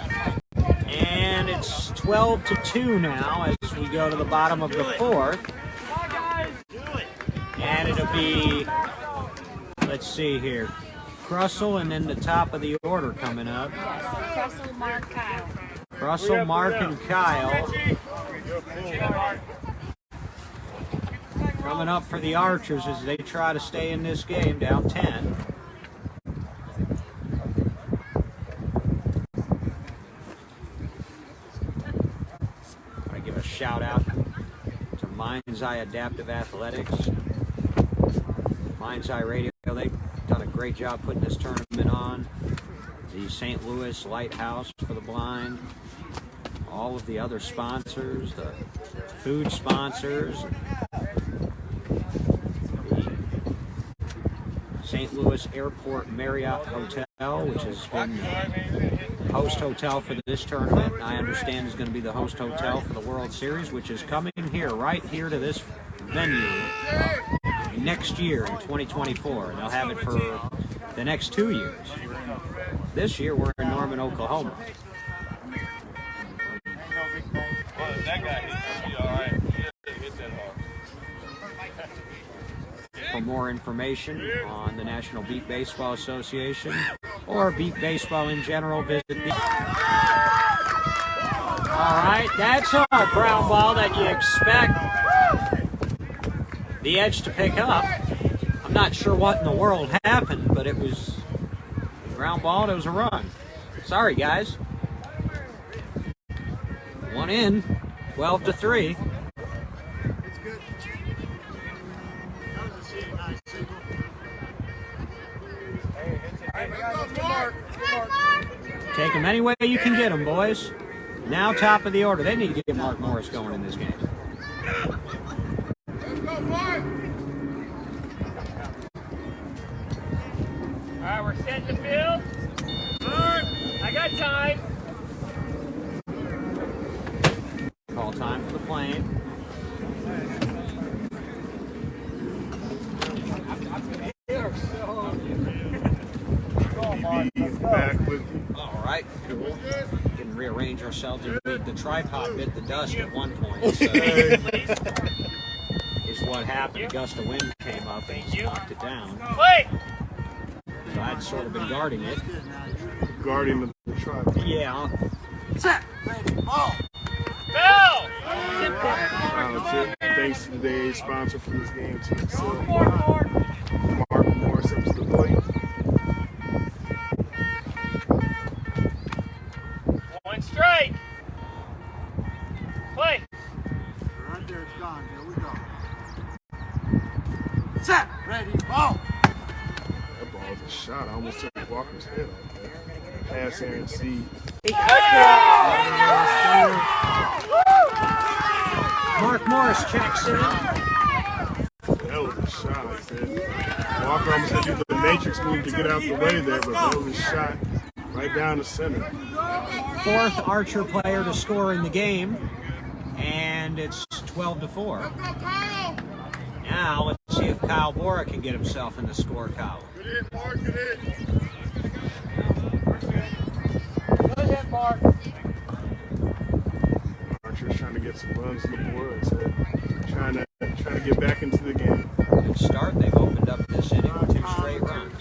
and it's 12-2 now as we go to the bottom of the 4th. And it'll be, let's see here, Russell and then the top of the order coming up. Yes, Russell, Mark, Kyle. Russell, Mark, and Kyle coming up for the Archers as they try to stay in this game down 10. I give a shout out to Mindseye Adaptive Athletics, Mindseye Radio. They've done a great job putting this tournament on. The St. Louis Lighthouse for the Blind, all of the other sponsors, the food sponsors, the St. Louis Airport Marriott Hotel, which has been the host hotel for this tournament, and I understand is going to be the host hotel for the World Series, which is coming here, right here to this venue next year in 2024, and they'll have it for the next 2 years. This year we're in Norman, Oklahoma. For more information on the National Beat Baseball Association or beat baseball in general, visit All right, that's a ground ball that you expect the Edge to pick up. I'm not sure what in the world happened, but it was a ground ball and it was a run. Sorry, guys. 1 in, 12-3. It's good. That was a nice single. Take them any way you can get them, boys. Now top of the order. They need to get Mark Morris going in this game. All right, we're setting the field. I got time. Call time for the plane. Back with All right. Cool. We can rearrange ourselves. The tripod bit the dust at one point. So is what happened. A gust of wind came up and knocked it down. Play. So I'd sort of been guarding it. Guardian of the tribe. Yeah. Set, ready, ball. Bell! Thanks to the sponsor for this game, too. So, Mark Morris up to the plate. One strike. Play. Right there, it's gone. Here we go. Set, ready, ball. That ball was a shot. I almost took Walker's head off there. Pass Aaron C. Mark Morris checks in. That was a shot, I said. Walker almost had to do the matrix move to get out the way there, but that was a shot right down the center. Fourth Archer player to score in the game, and it's 12-4. Now let's see if Kyle Bora can get himself in the score column. Good hit, Mark. Good hit. Good hit, Mark. Archer's trying to get some runs on the board, so trying to get back into the game. Good start. They've opened up this inning with 2 straight runs.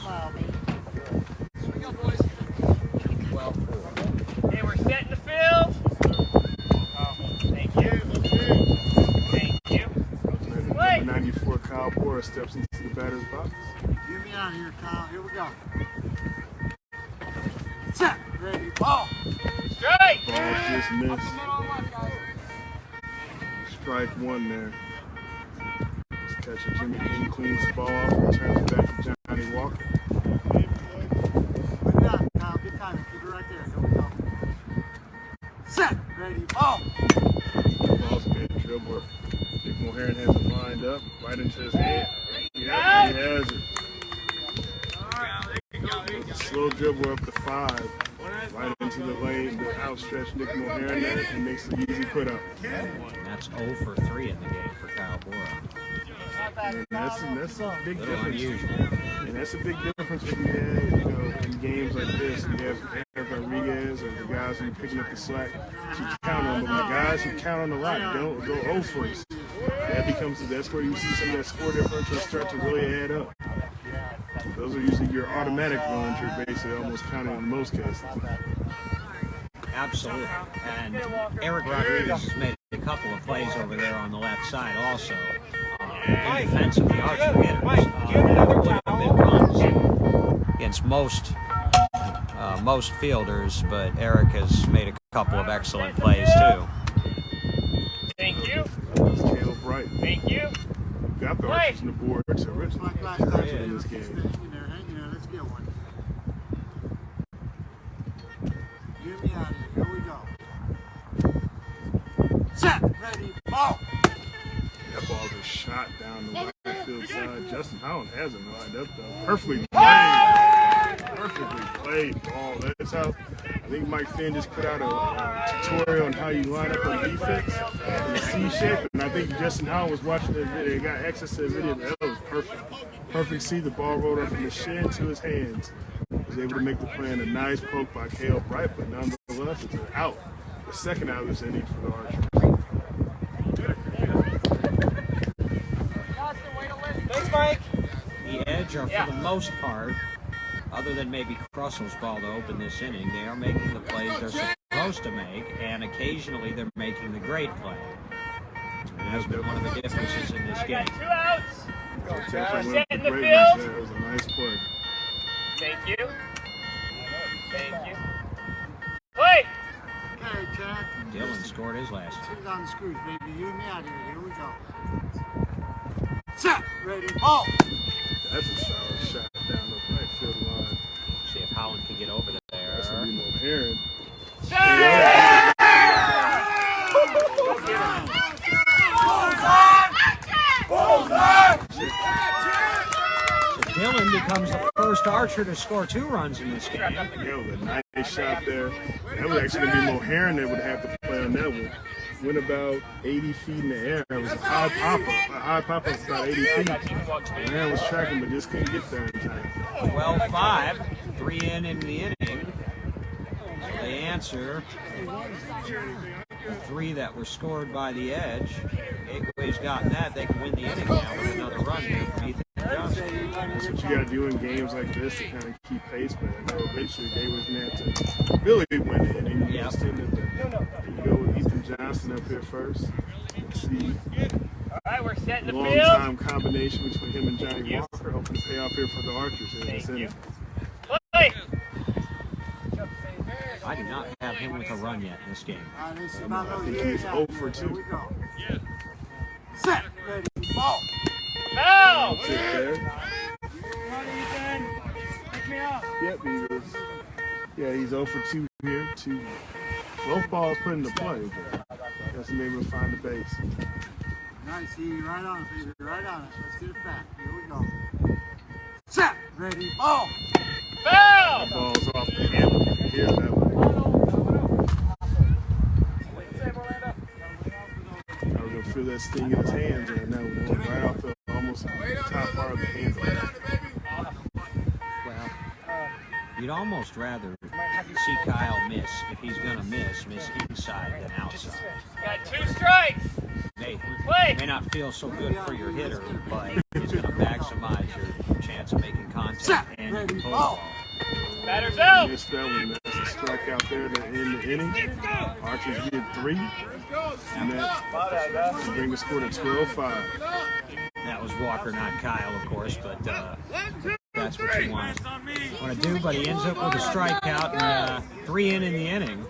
12-4. Okay, we're set in the field. Thank you. Thank you. Number 94, Kyle Bora, steps into the batter's box. Get me out of here, Kyle. Here we go. Set, ready, ball. Strike! Ball just missed. Strike one there. This catcher Jimmy King cleans the ball off and turns it back to Johnny Walker. Good job, Kyle. Good timing. Keep it right there. Here we go. Set, ready, ball. Ball's a good dribbler. Nick Mulherin has it lined up right into his hand. Yeah, he has it. Slow dribble up to 5. Right into the lane, the outstretched Nick Mulherin there. He makes the easy put up. That's 0 for 3 in the game for Kyle Bora. And that's a big A little difference. unusual. And that's a big difference when you have, in games like this, you have Eric Rodriguez or the guys who are picking up the slack. You count on them. But the guys who count on the rock don't go 0 first. That's where you see some of that score differential start to really add up. Those are usually your automatic runs. You're basically almost counting in most cases. Absolutely. And Eric Rodriguez has made a couple of plays over there on the left side also. In defense of the Archer hitters. That would have been runs against most fielders, but Eric has made a couple of excellent plays too. Thank you. That's Caleb Bright. Thank you. Got the Archers on the board. So Rich Like last time. in this game. Hang in there. Let's get one. Get me out of here. Here we go. Set, ready, ball. That ball was shot down the right field side. Justin Howland has it lined up though. Perfectly played ball. That's how I think Mike Finn just put out a tutorial on how you line up on defense in the C shape. And I think Justin Howland was watching the video. He got access to the video. That was perfect. Perfect see the ball rolled up from the shin to his hands. He was able to make the play and a nice poke by Caleb Bright, but nonetheless it's an out. The second out of this inning for the Archers. Thanks, Mike. The Edge are, for the most part, other than maybe Russell's ball to open this inning, they are making the plays they're supposed to make, and occasionally they're making the great play. And that's been one of the differences in this game. 2 outs. Set in the field. field. That was a nice play. Thank you. Thank you. Play. Okay, Chad. Dylan scored his last one. Sit on the screws, baby. You and me out of here. Here we go. Set, ready, ball. That's a solid shot down the right field line. See if Howland can get over there. That's gonna be Mulherin. Dylan becomes the first Archer to score 2 runs in this game. Yo, the nice shot there. That was actually gonna be Mulherin that would have to play on that one. Went about 80 feet in the air. It was a high pop-up. A high pop-up about 80 feet. Mulherin was tracking, but just couldn't get there in time. 12-5, 3 in the inning. The answer, the 3 that were scored by the Edge. Gateway's gotten that. They can win the inning now with another run here from Ethan Johnson. that's what you got to do in games like this to kind of keep pace. But I know eventually they were going to have to really win it. And you Yep. go with Ethan Johnson up here first. Let's see. All right, we're setting the Long field. time combination between him and Johnny Walker, hoping to pay off here for the Archers. Thank you. Inning. Play. I do not have him with a run yet in this game. All right, let's see I about those think ears he's out 0 there. for 2. Here we go. Set, ready, ball. Foul. Sit there. Pick me up. Yep, he's 0 for 2 here. Both balls put into play. But doesn't be able to find the base. Nice, he right on it, baby, right on it. Let's get it back. Here we go. Set, ready, ball. Foul. That ball's off the handle. You can hear that one. I was gonna feel that sting in his hands right now. Right off the almost top part of the handle. Well, you'd almost rather see Kyle miss, if he's going to miss inside than outside. Got 2 strikes. May not feel so good for your hitter, but it's going to maximize your chance of making contact and you can pull the ball. Batter's out. Missed that one. That's a strikeout there to end the inning. Archers get 3. And that bring the score to 12-5. That was Walker, not Kyle, of course, but that's what you want to do. But he ends up with a strikeout and 3 in the inning.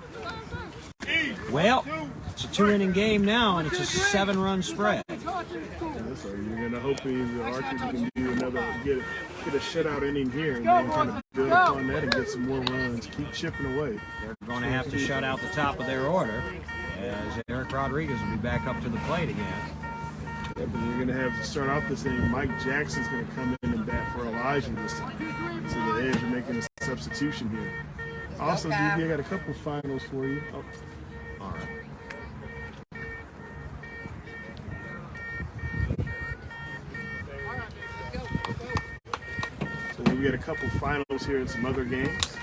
Well, it's a 2-inning game now, and it's a 7-run spread. So you're gonna hope the Archers can do another get a shutout inning here, and then kind of build upon that and get some more runs. Keep chipping away. They're going to have to shut out the top of their order, as Eric Rodriguez will be back up to the plate again. Yeah, but you're gonna have to start off this inning. Mike Jackson's gonna come in and bat for Elijah this time. So the Edge are making a substitution here. Also, DB, I got a couple finals for you. Oh, All right. So we got a couple finals here in some other games.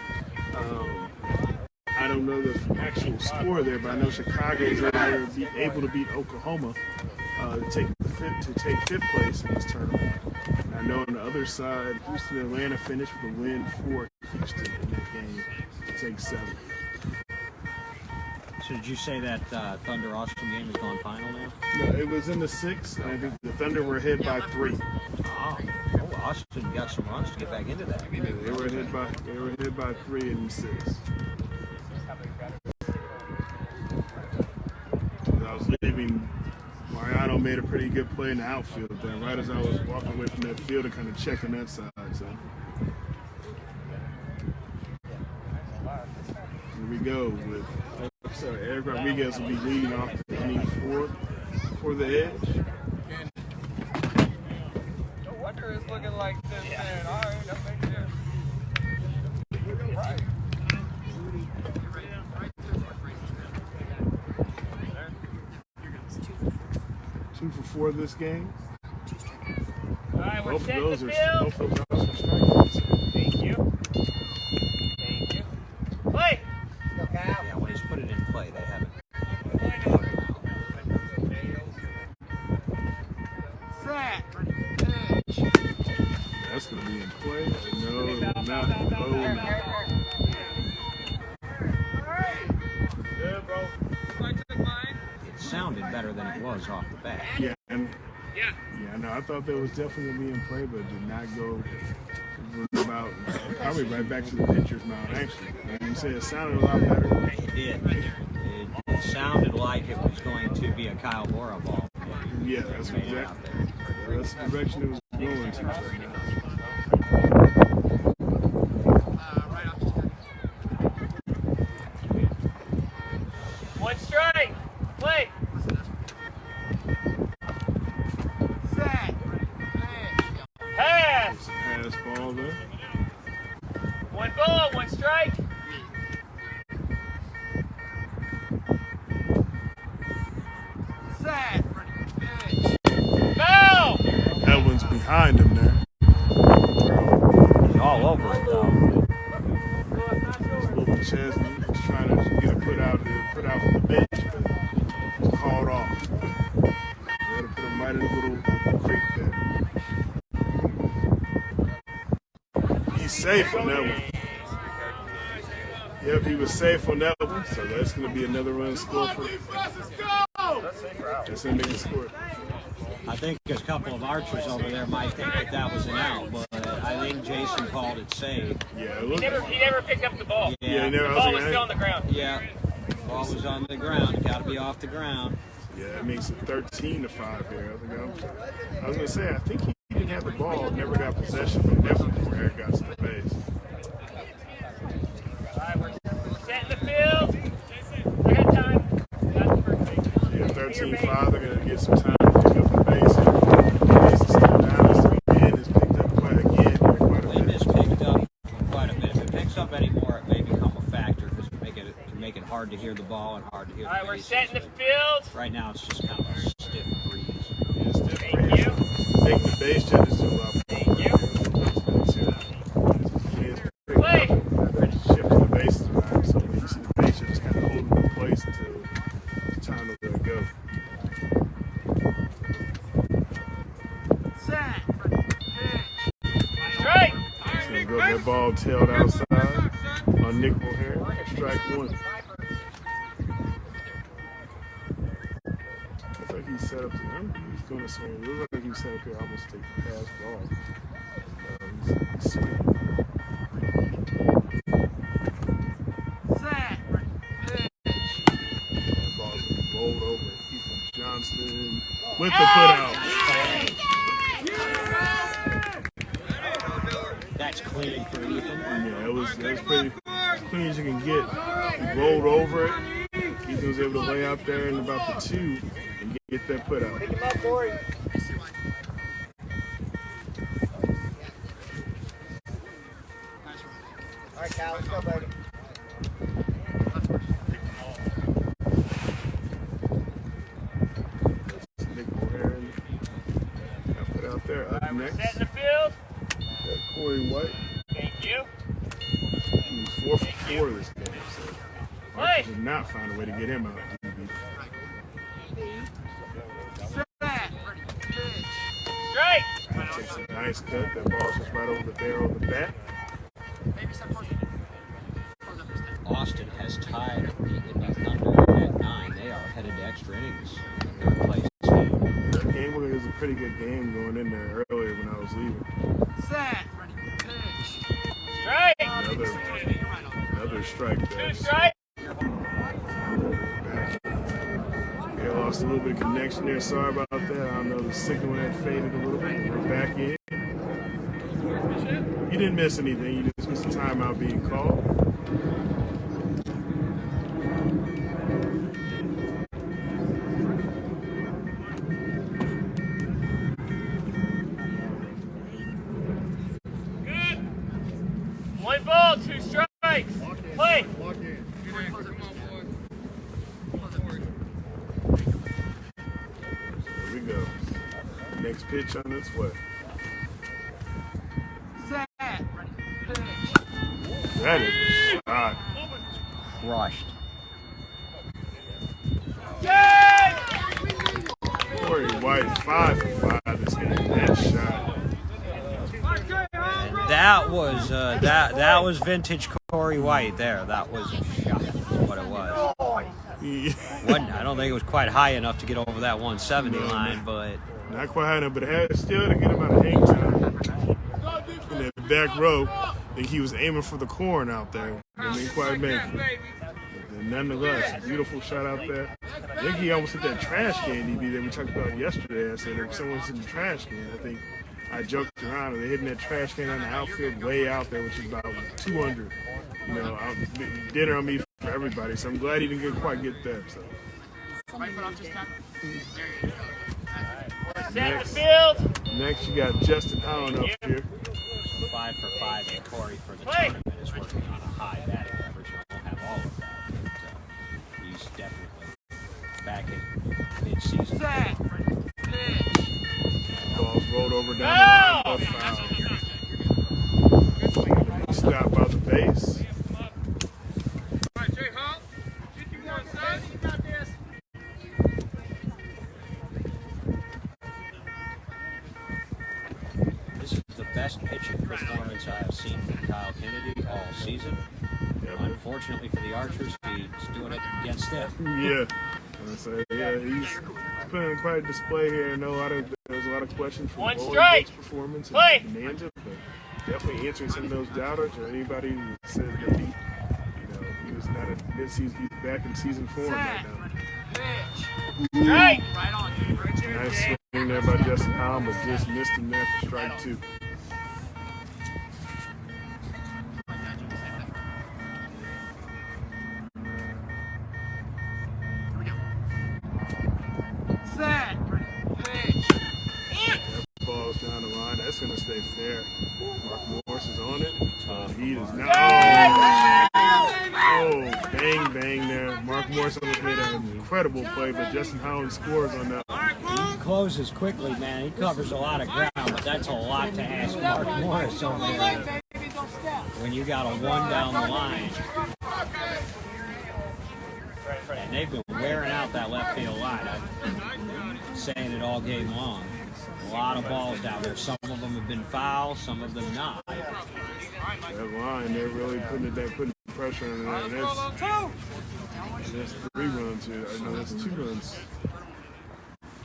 I don't know the actual score there, but I know Chicago's able to beat Oklahoma to take 5th place in this tournament. And I know on the other side, Houston and Atlanta finished with a win for Houston in that game to take 7. So did you say that Thunder Austin game has gone final now? No, it was in the 6th, and I think the Thunder were ahead by 3. Oh, Austin got some runs to get back into that. They were ahead by 3 in the 6th. I was leaving. Mariano made a pretty good play in the outfield there, right as I was walking away from that field and kind of checking that side. So here we go with Eric Rodriguez will be leading off the inning for the Edge. No wonder it's looking like this, man. All right, that makes sense. Right. 2 for 4 this game. All right, we're Both of setting those the are field. strikeouts. Thank you. Thank you. Play. Yeah, when he's put it in play, they haven't. Set, That's going to be in play. No, not. Oh, Good, bro. It sounded better than it was off the bat. yeah, no, I thought that was definitely going to be in play, but did not go about probably right back to the pitcher's mound, actually. Like you said, it sounded a lot better. It did. It sounded like it was going to be a Kyle Bora ball. Yeah, that's Made it exactly. out there. That's the direction it was going to right now. One strike. Play. set, Pass. It's a pass ball there. 1 ball, 1 strike. set, Foul. That one's behind him there. He's all over it, though. Little Chesney was trying to get a put out from the bench, but was called off. They had to put him right in a little creek there. safe on that one. Yep, he was safe on that one. So that's going to be another run score for. That's going to make a score. I think a couple of archers over there might think that was an out, but I think Jason called it safe. Yeah, He never picked up the ball. Yeah, The ball was still on the ground. Yeah, ball was on the ground. Got to be off the ground. Yeah, it makes it 13-5 here. I was going to say, I think he didn't have the ball, never got possession, but definitely before Eric got to the base. All right, we're set in the field. We got time. Got the first base. Yeah, 13-5, they're going to get some time to pick up the base. The base is still down. This wind has picked up quite a Wind bit. has picked up quite a bit. If it picks up anymore, it may become a factor because it can make it hard to hear the ball and hard to hear All right, the we're base. set in the field. Right now, it's just kind of a stiff breeze. Yeah, still Thank you. make the base judges do a lot. Thank you. Play. Shifting the bases around, so when you see the base judges kind of holding in place until it's time to let it go. Strike. So go that ball tailed outside on Nick O'Hare. Strike one. Looks like he set up. He's going to swing. It looks like he set up here almost to take the pass ball. He's swinging. That ball's been rolled over. Ethan Johnston with the putout. That's clean for Ethan. Yeah, it was pretty clean as you can get. He rolled over it. Ethan was able to lay out there in about the 2 and get that put out. Pick him up, Corey. All right, Cal, let's go, buddy. Nick O'Hare got put out there. Up We're next, set in the field. got Corey White. Thank you. He was 4 for 4 this game. So Play. Archers did not find a way to get him out. Strike. Takes a nice cut. That ball's just right over the barrel of the bat. Austin has tied the Indy Thunder at 9. They are headed to extra innings. Third place team. That game was a pretty good game going in there earlier when I was leaving. Strike. Another strike Two there. strike. Yeah, lost a little bit of connection there. Sorry about that. I don't know, the signal had faded a little bit. We're back in. You didn't miss anything. You just missed a timeout being called. Good. 1 ball, 2 strikes. Play. Here we go. Next pitch on its way. That is a shot. Crushed. Corey White, 5 for 5 this game. That shot. And that was vintage Corey White there. That was a shot. That's what it was. I don't think it was quite high enough to get over that 170 line, but Not quite high enough, but it had still to get him out of hang time. In that back row, I think he was aiming for the corn out there. And didn't quite make it. But nonetheless, beautiful shot out there. I think he almost hit that trash can, DB, that we talked about yesterday. I said if someone's in the trash can, I think I joked around and they're hitting that trash can on the outfield way out there, which is about 200. You know, dinner on me for everybody. So I'm glad he didn't quite get that. So. Set in the field. Next, you got Justin Allen up here. 5 for 5 and Corey for the Play. tournament is working on a high batting average. I won't have all of that, but he's definitely back in mid-season. Ball's rolled over down the line, but foul. Stop by the base. This is the best pitching performance I have seen from Kyle Kennedy all season. Unfortunately for the Archers, he's doing it against them. Yeah. So, yeah, he's putting quite a display here. I know there's a lot of questions from One Boyd strike. Hicks' performance Play. and Bonanza, but definitely answering some of those doubters or anybody who said that he was not a mid-season. He's back in season form right now. Strike. Right on, dude. Nice swing there by Justin Howell, but just missed him there for strike 2. Set. Pitch. Ball's down the line. That's going to stay fair. Mark Morris is on it. He is now. Oh, bang, bang there. Mark Morris almost made an incredible play, but Justin Howland scores on that. He closes quickly, man. He covers a lot of ground, but that's a lot to ask Mark Morris over there. When you got a 1 down the line. And they've been wearing out that left field line. I've been saying it all game long. A lot of balls down there. Some of them have been foul, some of them not. That line, they're really putting pressure on it. And that's 3 runs here. I know that's 2 runs.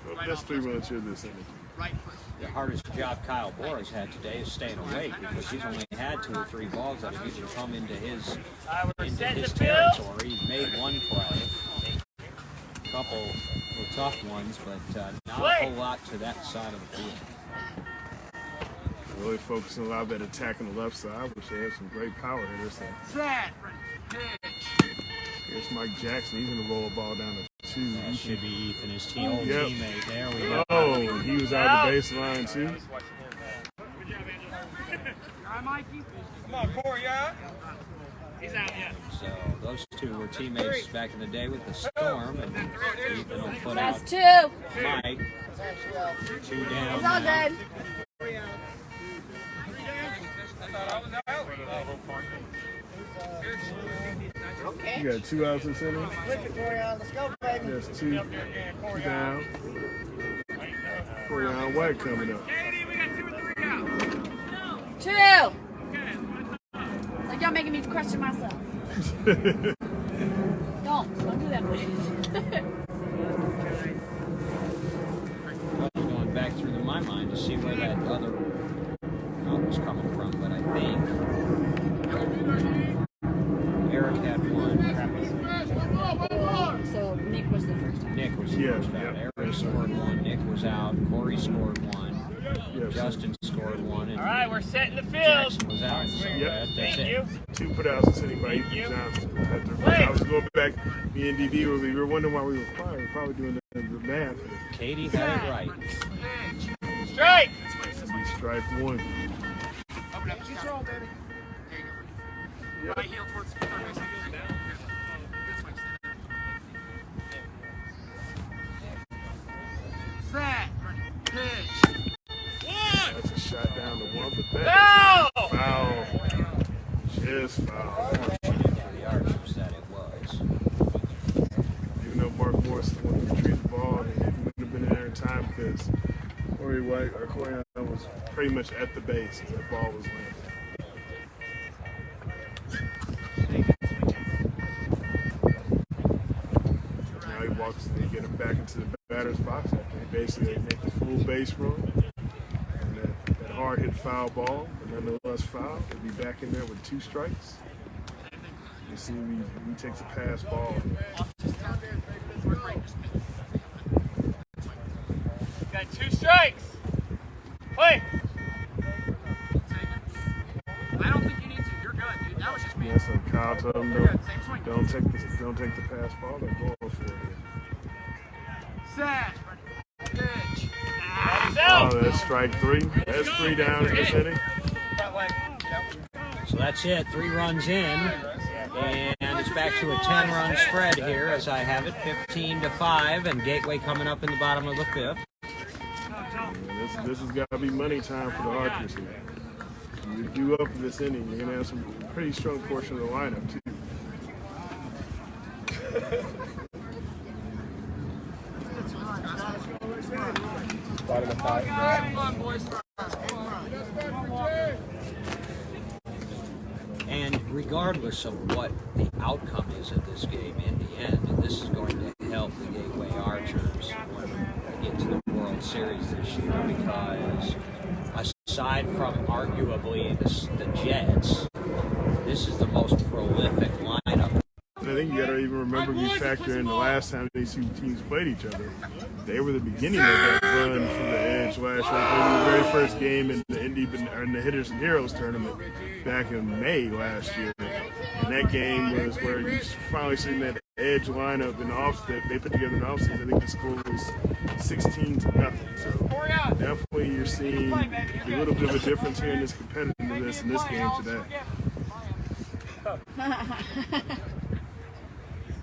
Oh, that's 3 runs here this inning. The hardest job Kyle Boras had today is staying awake because he's only had 2 or 3 balls that have even come into his territory. He's made 1 play. A couple were tough ones, but not a whole lot to that side of the field. Really focusing a lot of that attack on the left side, which they have some great power hitters. Set. Pitch. Here's Mike Jackson. He's going to roll a ball down to 2. That should be Ethan, his old Yep. teammate. There we go. Oh, and he was out of the baseline too. Come on, Corey, yeah? He's out, yeah. So those 2 were teammates back in the day with the Storm, and Ethan will put out That's 2. Mike. 2 down. It's all now. good. You got 2 outs this inning. Let's go, baby. Yes, 2 down. Corian White coming up. 2. Like y'all making me question myself. Don't do that, please. I was going back through my mind to see where that other out was coming from, but I think Eric had 1. So Nick was the first time. Nick was the first out. Eric scored 1. Nick was out. Corey scored 1. Justin scored 1. And All right, we're setting the field. Jackson was out. So that's Thank it. you. 2 putouts this inning by Ethan Johnson. I was going back. Me and DD we were wondering why we were quiet. We were probably doing the math. Katie had it right. Strike. Strike 1. Open up. Keep rolling, baby. There you go. Right heel towards third base. Good swing. Set. Pitch. That's a shot down to 1, but Foul! that is foul. Just foul. Fortunate for the Archers that it was. Even though Mark Morris is the one who retrieved the ball, he wouldn't have been in there in time because Corian was pretty much at the base as that ball was landing. Now he walks and they get him back into the batter's box after they basically make the full base run. And that hard hit foul ball, but nonetheless foul, he'll be back in there with 2 strikes. You see he takes a pass ball. Got 2 strikes. Play. I don't think you need to. You're good, dude. That was just me. Yeah, so Kyle told him You're good. Same swing. don't take the pass ball. They're going for it. Set. Pitch. He's out. Oh, that's strike 3. That's 3 down in this inning. So that's it. 3 runs in. And it's back to a 10-run spread here as I have it. 15-5, and Gateway coming up in the bottom of the 5th. Yeah, this has got to be money time for the Archers here. You do up in this inning, you're going to have some pretty strong portion of the lineup, too. Bottom of 5. Come on, boys. regardless of what the outcome is of this game in the end, and this is going to help the Gateway Archers when they get to the World Series this year, because aside from arguably the Jets, this is the most prolific lineup. I think you got to even remember, you factor in the last time these two teams played each other. They were the beginning of that run from the Edge last year. They played the very first game in the Hitters and Heroes tournament back in May last year. And that game was where you finally seen that Edge lineup in the offset. They put together an offset. I think the score was 16-0. So definitely you're seeing a little bit of a difference here in this competitiveness in this game today.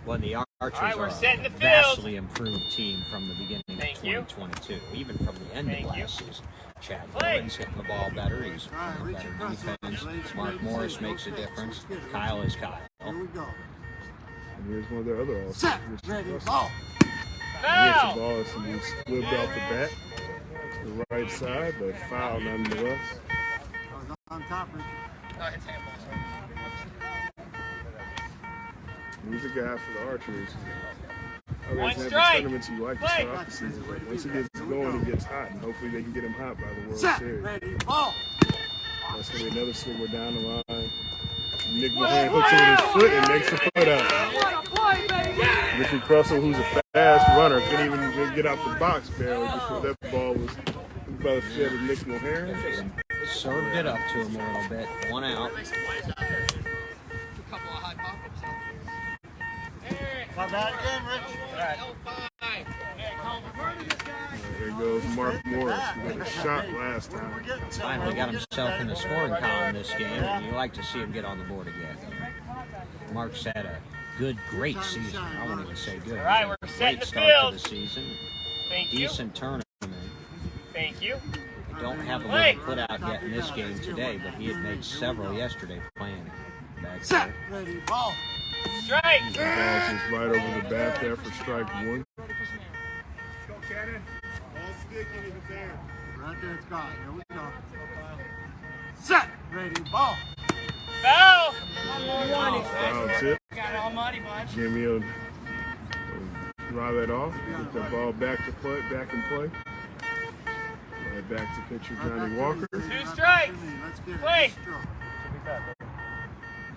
Well, the Archers we're are setting the a field. vastly improved team from the beginning Thank of you. 2022, even from the end of last season. Chad Play. Dillon's hitting the ball better. He's playing better defense. Mark Morris makes a difference. Kyle is Kyle. Here we go. And here's one of their other offenses. Set, ready, ball. He hits the Foul! ball as he slipped off the bat to the right side, but foul nonetheless. I was on top, Richard. He's a guy for the Archers. I One always have the strike. tournaments you like to Play. start off the season, but once he gets going, he gets hot, and hopefully they can get him hot by the World Set, Series. ready, ball. That's going to be another swimmer down the line. Nick Mohan hooks it with his foot and makes the put out. Richard Crussell, who's a fast runner, couldn't even get out the box barely before that ball was by the field of Nick Mohan. Served it up to him a little bit. One out. Come back again, Rich. There goes Mark Morris, who got a shot last time. Finally got himself in the scoring column this game, and you like to see him get on the board again. Mark's had a great season. I won't even say good. All right, He's we're had a setting great the start field. to the season. Thank you. Decent tournament. Thank you. We don't have a Play. little put out yet in this game today, but he had made several yesterday playing back Set, there. ready, ball. Strike! The ball is just right over the bat there for strike one. Right there, it's gone. Here we go. Set, ready, ball. Foul! Foul tip. Jimmy will draw that off. Get the ball back in play. Right back to pitcher Johnny Walker. 2 strikes. Let's get it. Play.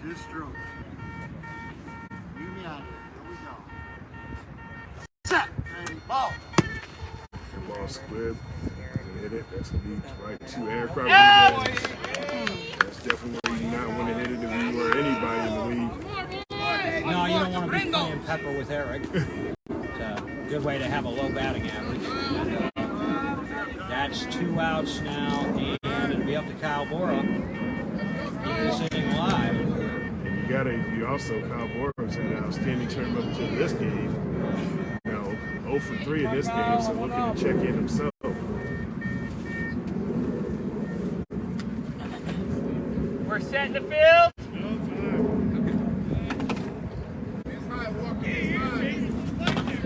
Just stroke. Get me out of here. Here we go. Set, ready, ball. The ball squib. Hit it. That's going to be right to Eric Out! Rodriguez. That's definitely where you not want to hit it if you were anybody in the league. No, you don't want to be playing pepper with Eric. It's a good way to have a low batting average. That's 2 outs now, and it'll be up to Kyle Bora. Keep this inning alive. And you also, Kyle Borges had an outstanding term up to this game. 0 for 3 in this game, so looking to check in himself. We're setting the field.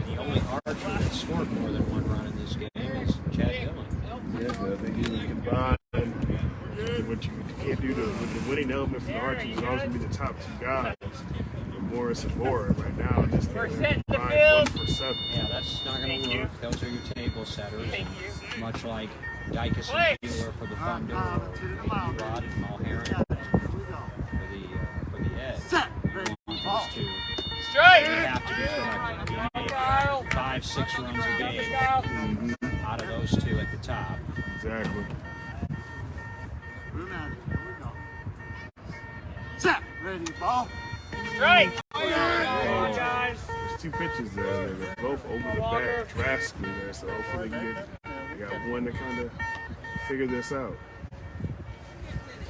The only Archer that scored more than 1 run in this game is Chad Dillon. Yeah, I think he was combined. What you can't do with the winning element for the Archers is always going to be the top 2 guys. Morris and Bora right now in this game. We're they're setting the combined field. 1 for 7. Yeah, that's not going to Thank work. Those are your table setters. Thank you. Much like Dykes Play. and Wheeler for the Thunder, Rod and Mulheron Here we go. for the Edge. Set, ready, ball. These two Strike! have to be productive. You need 5-6 runs a game out of those 2 at the top. Exactly. Room out. Here we go. Set, ready, ball. Strike! There's 2 pitches there. They're both over the back drastically there, so hopefully they got one to kind of figure this out.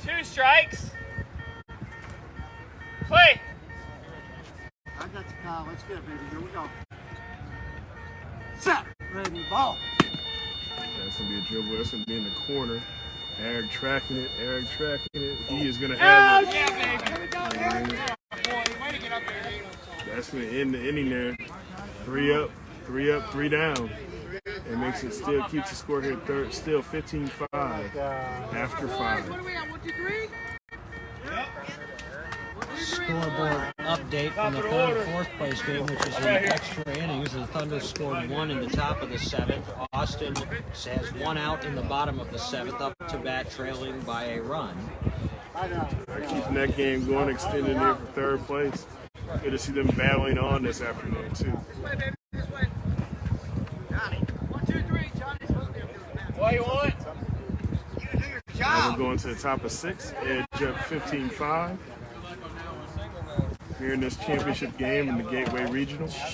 2 strikes. Play! I got you, Kyle. Let's get it, baby. Here we go. Set, ready, ball. That's going to be a dribble. That's going to be in the corner. Eric tracking it. He is going to have it. That's going to end the inning there. 3 up, 3 down. It makes it still keeps the score here still 15-5 after 5. scoreboard update from the third and fourth place game, which is in extra innings. The Thunder scored 1 in the top of the 7th. Austin has 1 out in the bottom of the 7th, up to bat, trailing by a run. Keeping that game going, extending there for third place. Good to see them battling on this afternoon, too. What do you want? Now we're going to the top of 6, Edge up 15-5. Here in this championship game in the Gateway Regional. So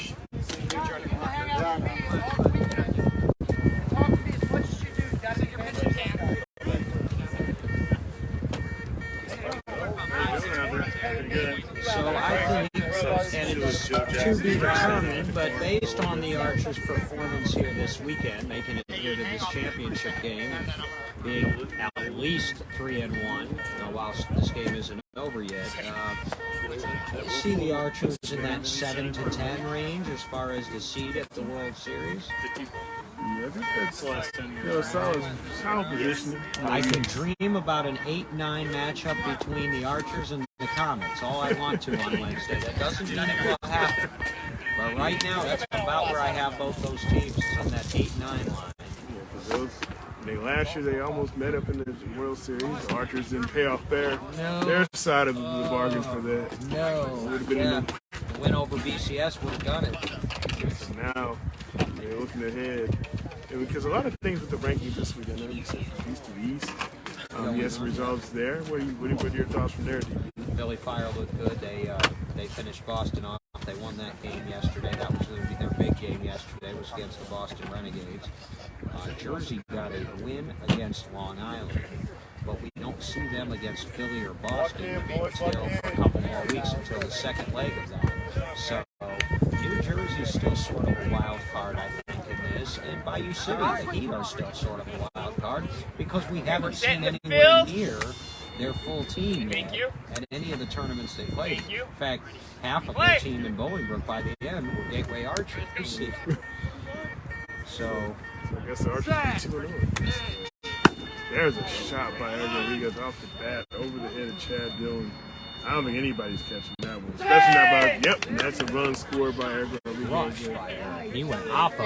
I think, and it's to be determined, but based on the Archers' performance here this weekend, making it here to this championship game, being at least 3-1, whilst this game isn't over yet, I see the Archers in that 7-10 range as far as the seed at the World Series. Yeah, I think that's solid positioning. I can dream about an 8-9 matchup between the Archers and the Comets all I want to on Wednesday. That doesn't mean it will happen. But right now, that's about where I have both those teams on that 8-9 line. Yeah, last year they almost met up in the World Series. The Archers didn't pay off their side of the bargain for that. No. Would have been the win over BCS would have done it. So now they're looking ahead. And because a lot of things with the rankings this week, I know you said east to east. Yes, results there. What are your thoughts from there, DP? Philly Fire looked good. They finished Boston off. They won that game yesterday. That was going to be their big game yesterday. Was against the Boston Renegades. Jersey got a win against Long Island, but we don't see them against Philly or Boston until for a couple more weeks until the second leg of that. So New Jersey's still sort of a wild card, I think, in this, and Bayou City, the Heat are still sort of a wild card because we haven't seen anywhere near their full team at any of the tournaments they played. In fact, half of their team in Bolingbrook by the end were Gateway Archers. So I guess the Archers are 2-0. There's a shot by Eric Rodriguez off the bat over the head of Chad Dillon. I don't think anybody's catching that one, especially not by. Yep, that's a run scored by Eric Rodriguez. He went oppo.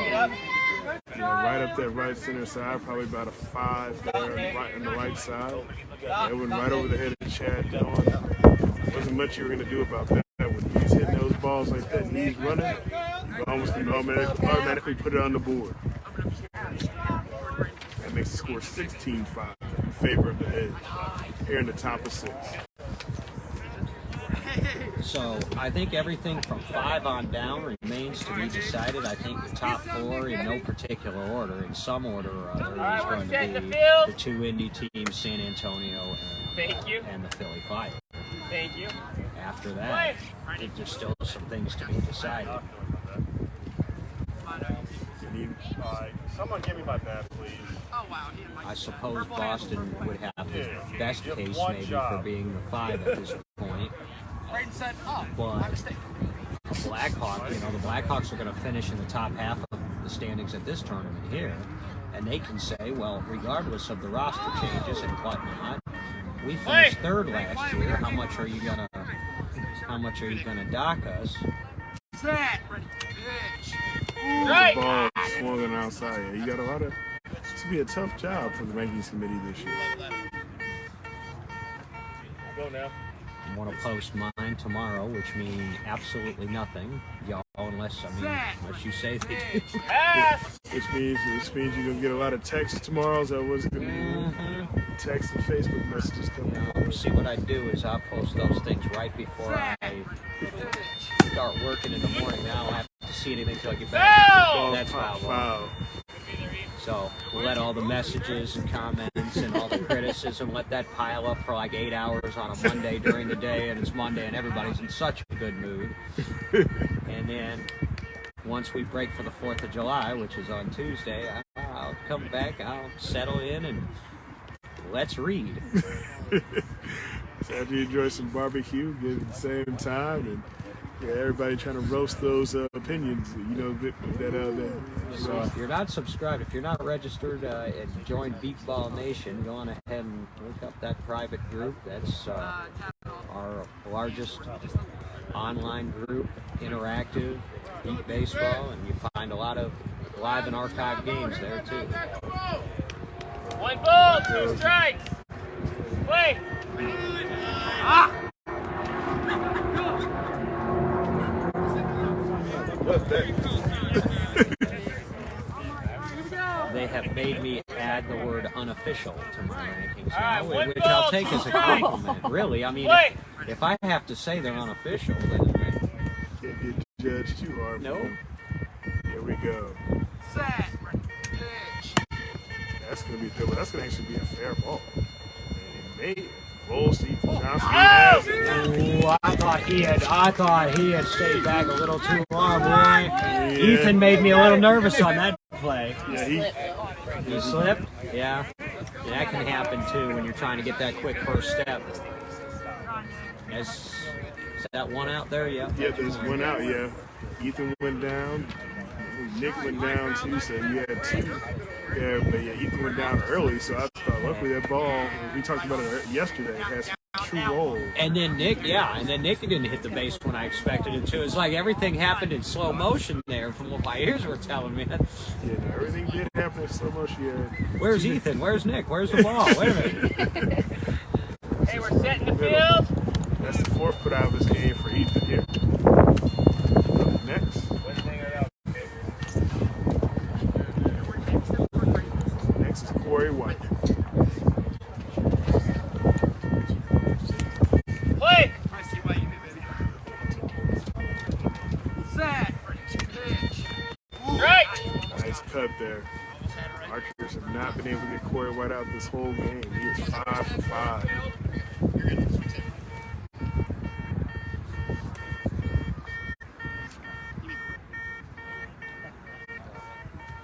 Yeah, right up that right center side, probably about a 5 there on the right side. It went right over the head of Chad Dillon. Wasn't much you were going to do about that. When he's hitting those balls like that and he's running, you almost can automatically put it on the board. That makes the score 16-5 in favor of the Edge here in the top of 6. So I think everything from 5 on down remains to be decided. I think the top 4 in no particular order, in some order or other, is going to be the 2 Indy teams, San Antonio and the Philly Fire. Thank you. After that, I think there's still some things to be decided. Someone give me my bat, please. I suppose Boston would have the best case maybe for being the 5 at this point. But the Blackhawks are going to finish in the top half of the standings at this tournament here, and they can say, well, regardless of the roster changes and whatnot, we finished 3rd last year. How much are you gonna dock us? The ball swung on the outside. Yeah, you got a lot of. This will be a tough job for the rankings committee this year. Go now. I want to post mine tomorrow, which means absolutely nothing, y'all, unless you say they do. Which means you're gonna get a lot of texts tomorrow. Is that what's gonna be? Text and Facebook messages coming out. See, what I do is I'll post those things right before I start working in the morning. Now I don't have to see anything until I get back. That's foul. So we'll let all the messages and comments and all the criticism, let that pile up for like 8 hours on a Monday during the day, and it's Monday and everybody's in such a good mood. And then once we break for the 4th of July, which is on Tuesday, I'll come back, I'll settle in, and let's read. So after you enjoy some barbecue, get at the same time, and everybody trying to roast those opinions, So if you're not subscribed, if you're not registered and joined Beatball Nation, go on ahead and look up that private group. That's our largest online group, interactive, beat baseball, and you find a lot of live and archive games there too. 1 ball, 2 strikes. Play. What's that? They have made me add the word unofficial to my rankings All now, right, which 1 ball, I'll take 2 as a strikes. compliment. Really, I mean, Play. if I have to say they're unofficial, then Can't get judged too hard. no. Here we go. Set. Pitch. That's gonna be a good one. That's gonna actually be a fair ball. And he made it. Roll Steve Johnson. Oh! Has it. Ooh, I thought he had stayed back a little too long. Boy. Yeah. Ethan made me a little nervous on that play. Yeah, He slipped. Yeah, that can happen too when you're trying to get that quick first step. Is that one out there? Yeah. yeah, there's one out. Yeah, Ethan went down. Nick went down too. So you had 2. Yeah, but yeah, Ethan went down early. So I thought, luckily that ball. We talked about it yesterday. Has true roll. And then Nick didn't hit the base when I expected it to. It's like everything happened in slow motion there, from what my ears were telling me. Yeah, everything did happen in slow motion. Yeah. Where's Ethan? Where's Nick? Where's the ball? Wait a minute. Hey, we're setting the field. That's the 4th put out of this game for Ethan here. Up next. Next is Corey White. Play. Set. Pitch. Strike. Nice cut there. Archers have not been able to get Corey White out this whole game. He is 5 for 5.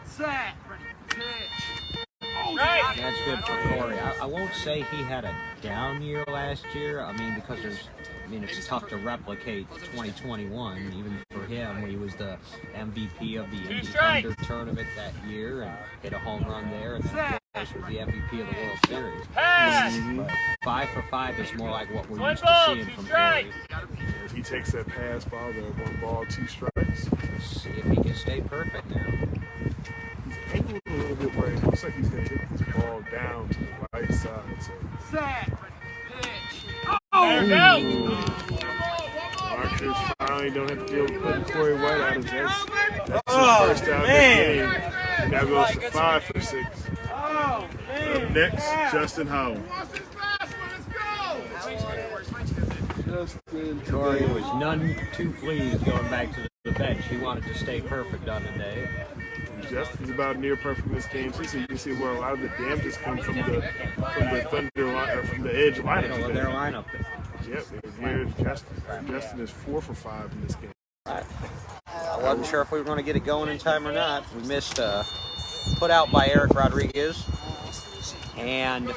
Set. Pitch. Strike. That's good for Corey. I won't say he had a down year last year. I mean, because it's tough to replicate 2021, even for him, when he was the MVP of the Indy strikes. Thunder tournament that year and hit a home run there, and then of course was the MVP of the World Series. Pass. But 5 for 5 is more like what we're 1 used to ball, seeing 2 from strikes. Corey. If he takes that pass ball, the 1 ball, 2 strikes. Let's see if he can stay perfect now. He's angled a little bit where it looks like he's going to hit this ball down to the right side. So Set. Pitch. There we go. Archers finally don't have to deal with putting Corey White out of this. That's his first out of the game. And now goes to 5 for 6. Up next, Justin Howell. Corey was none too pleased going back to the bench. He wanted to stay perfect on the day. Justin's about near perfect in this game. So you can see where a lot of the damages come from the Thunder line, or from the Edge lineup. Middle of their lineup. Yep, here's Justin. Justin is 4 for 5 in this game. I wasn't sure if we were going to get it going in time or not. We missed put out by Eric Rodriguez. And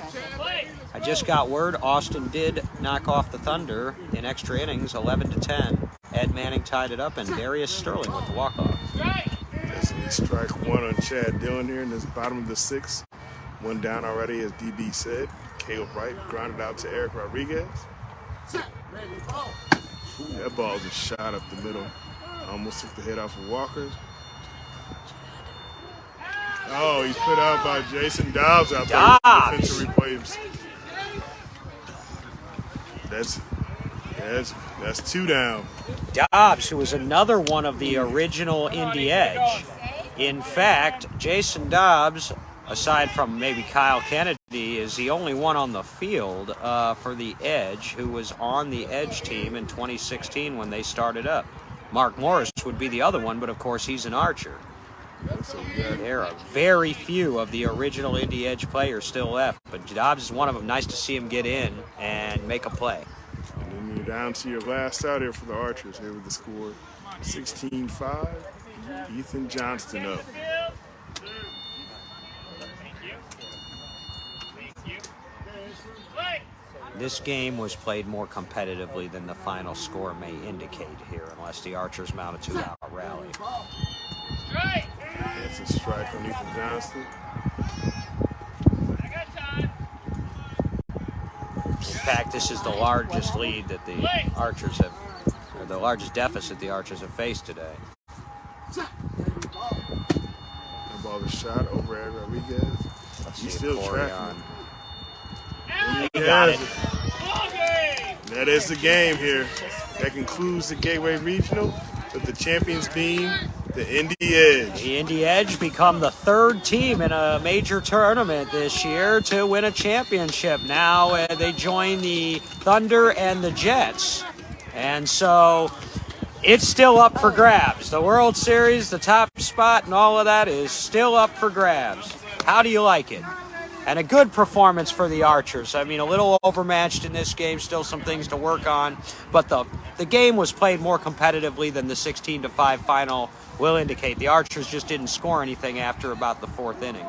I just got word Austin did knock off the Thunder in extra innings, 11-10. Ed Manning tied it up, and Darius Sterling with the walk-off. This is strike 1 on Chad Dillon here in this bottom of the 6th. 1 down already, as DB said. Caleb Wright grounded out to Eric Rodriguez. That ball just shot up the middle. Almost took the head off of Walker. Oh, he's put out by Jason Dobbs out there. Defensive replays. That's 2 down. Dobbs, who was another one of the original Indy Edge. In fact, Jason Dobbs, aside from maybe Kyle Kennedy, is the only one on the field for the Edge who was on the Edge team in 2016 when they started up. Mark Morris would be the other one, but of course he's an Archer. There are very few of the original Indy Edge players still left, but Dobbs is one of them. Nice to see him get in and make a play. And then you're down to your last out here for the Archers here with the score 16-5. Ethan Johnston up. This game was played more competitively than the final score may indicate here, unless the Archers mount a 2-out rally. That's a strike on Ethan Johnston. In fact, this is the largest lead that the Archers have, or the largest deficit the Archers have faced today. The ball is shot over at Rodriguez. He's still tracking. He got it. That is the game here. That concludes the Gateway Regional, with the champions being the Indy Edge. The Indy Edge become the third team in a major tournament this year to win a championship. Now they join the Thunder and the Jets. And so it's still up for grabs. The World Series, the top spot, and all of that is still up for grabs. How do you like it? And a good performance for the Archers. I mean, a little overmatched in this game, still some things to work on. But the game was played more competitively than the 16-5 final will indicate. The Archers just didn't score anything after about the fourth inning.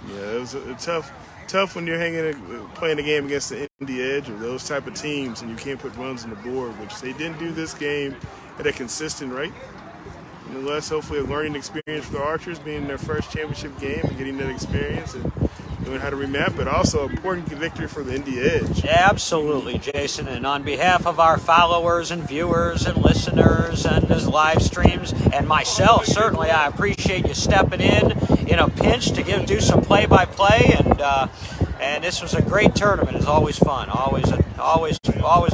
Yeah, it was tough when you're playing a game against the Indy Edge or those type of teams and you can't put runs on the board, which they didn't do this game at a consistent rate. Nonetheless, hopefully a learning experience for the Archers, being their first championship game and getting that experience and knowing how to remap, but also an important victory for the Indy Edge. Absolutely, Jason. And on behalf of our followers and viewers and listeners and his live streams and myself, certainly I appreciate you stepping in a pinch to do some play-by-play. And this was a great tournament. It's always fun. Always a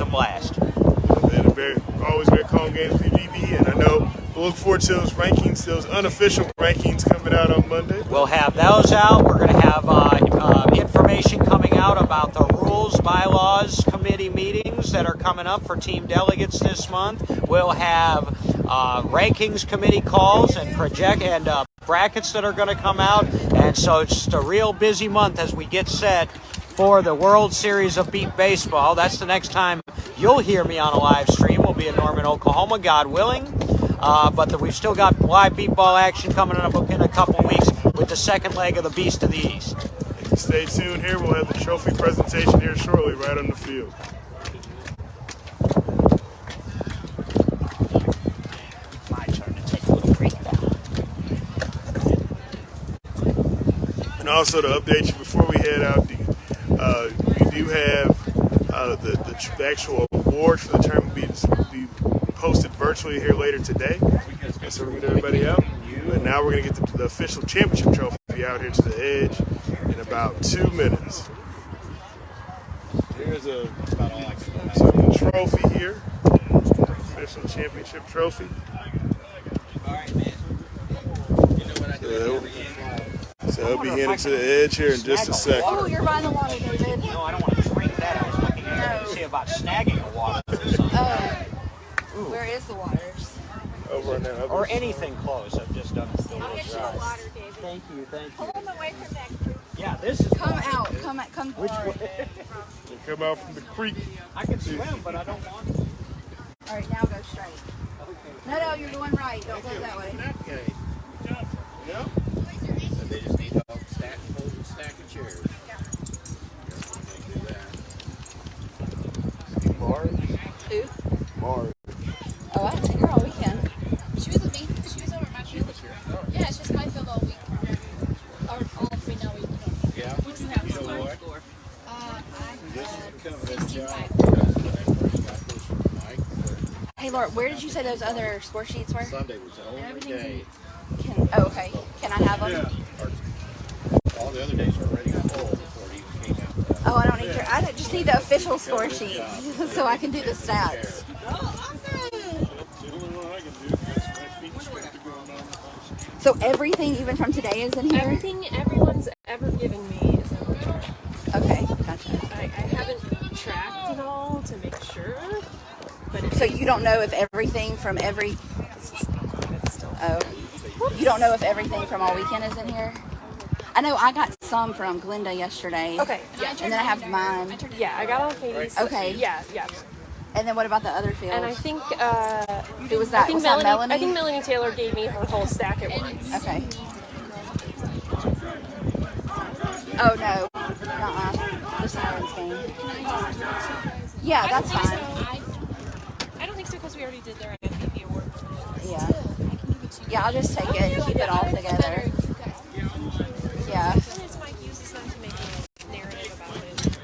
blast. And always very calm games for GB, and I know we'll look forward to those rankings, those unofficial rankings coming out on Monday. We'll have those out. We're going to have information coming out about the rules, bylaws, committee meetings that are coming up for team delegates this month. We'll have rankings committee calls and brackets that are going to come out. And so it's just a real busy month as we get set for the World Series of Beat Baseball. That's the next time you'll hear me on a live stream. We'll be in Norman, Oklahoma, God willing. But we've still got live beat ball action coming up in a couple weeks with the second leg of the Beast of the East. Stay tuned here. We'll have the trophy presentation here shortly right on the field. My turn to take a little break now. And also to update you before we head out, we do have the actual award for the tournament be posted virtually here later today. And so we're going to get everybody out. But now we're going to get the official championship trophy out here to the Edge in about 2 minutes. Here's a trophy here. Official championship trophy. So he'll be heading to the Edge here in just a second. Oh, you're buying the water, David. No, I don't want to drink that. I was looking at to see about snagging a water or something. Where is the waters? Over on that other Or side. anything close. I've just done a little I'll get you dry. a water, David. Thank you. Hold them away from that group. Yeah, this is Come water. out. Come. Which way? They come out from the creek. I can swim, but I don't want to. All right, now go straight. No, you're going right. Don't go that way. So they just need help holding stack of chairs. Who? Marge. Oh, I took her all weekend. She was with me. She was over at my field. Yeah, she's at my field all week. Or all 3 now week. Yeah. What do you have? You know what? Score? This is a cover 16-5. Hey, Laura, where did you say those other score sheets were? Sunday was the only day. Okay. Can I have them? All the other days are already full before it even came out. Oh, I don't need your. I just need the official score sheets so I can do the stats. So everything, even from today, is in here. Everything everyone's ever given me is in there. Okay, gotcha. I haven't tracked it all to make sure. But it's So you don't know if everything from every. it's still. Oh, you don't know if everything from all weekend is in here. I know I got some from Glenda yesterday. Okay, yeah. And then I have mine. Yeah, I got all Katie's. Okay. Yeah. And then what about the other field? And I think Who was that? Was that Melanie? I think Melanie Taylor gave me her whole stack at once. Okay. Oh no. The Sirens game. Yeah, that's fine. I don't think so because we already did their MVP award. Yeah. Yeah, I'll just take it and keep it all together. Yeah. Sometimes Mike uses them to make a narrative about it.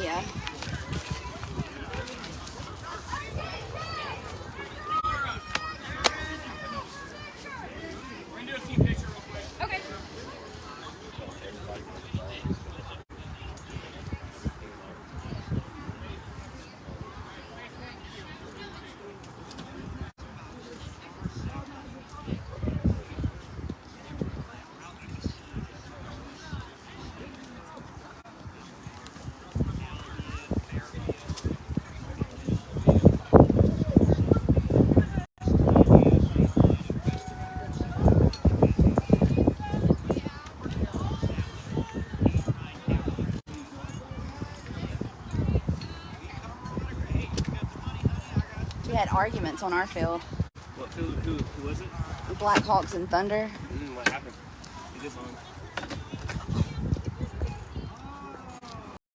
Yeah. had arguments on our field. Who was it? Blackhawks and Thunder. What happened? He did on.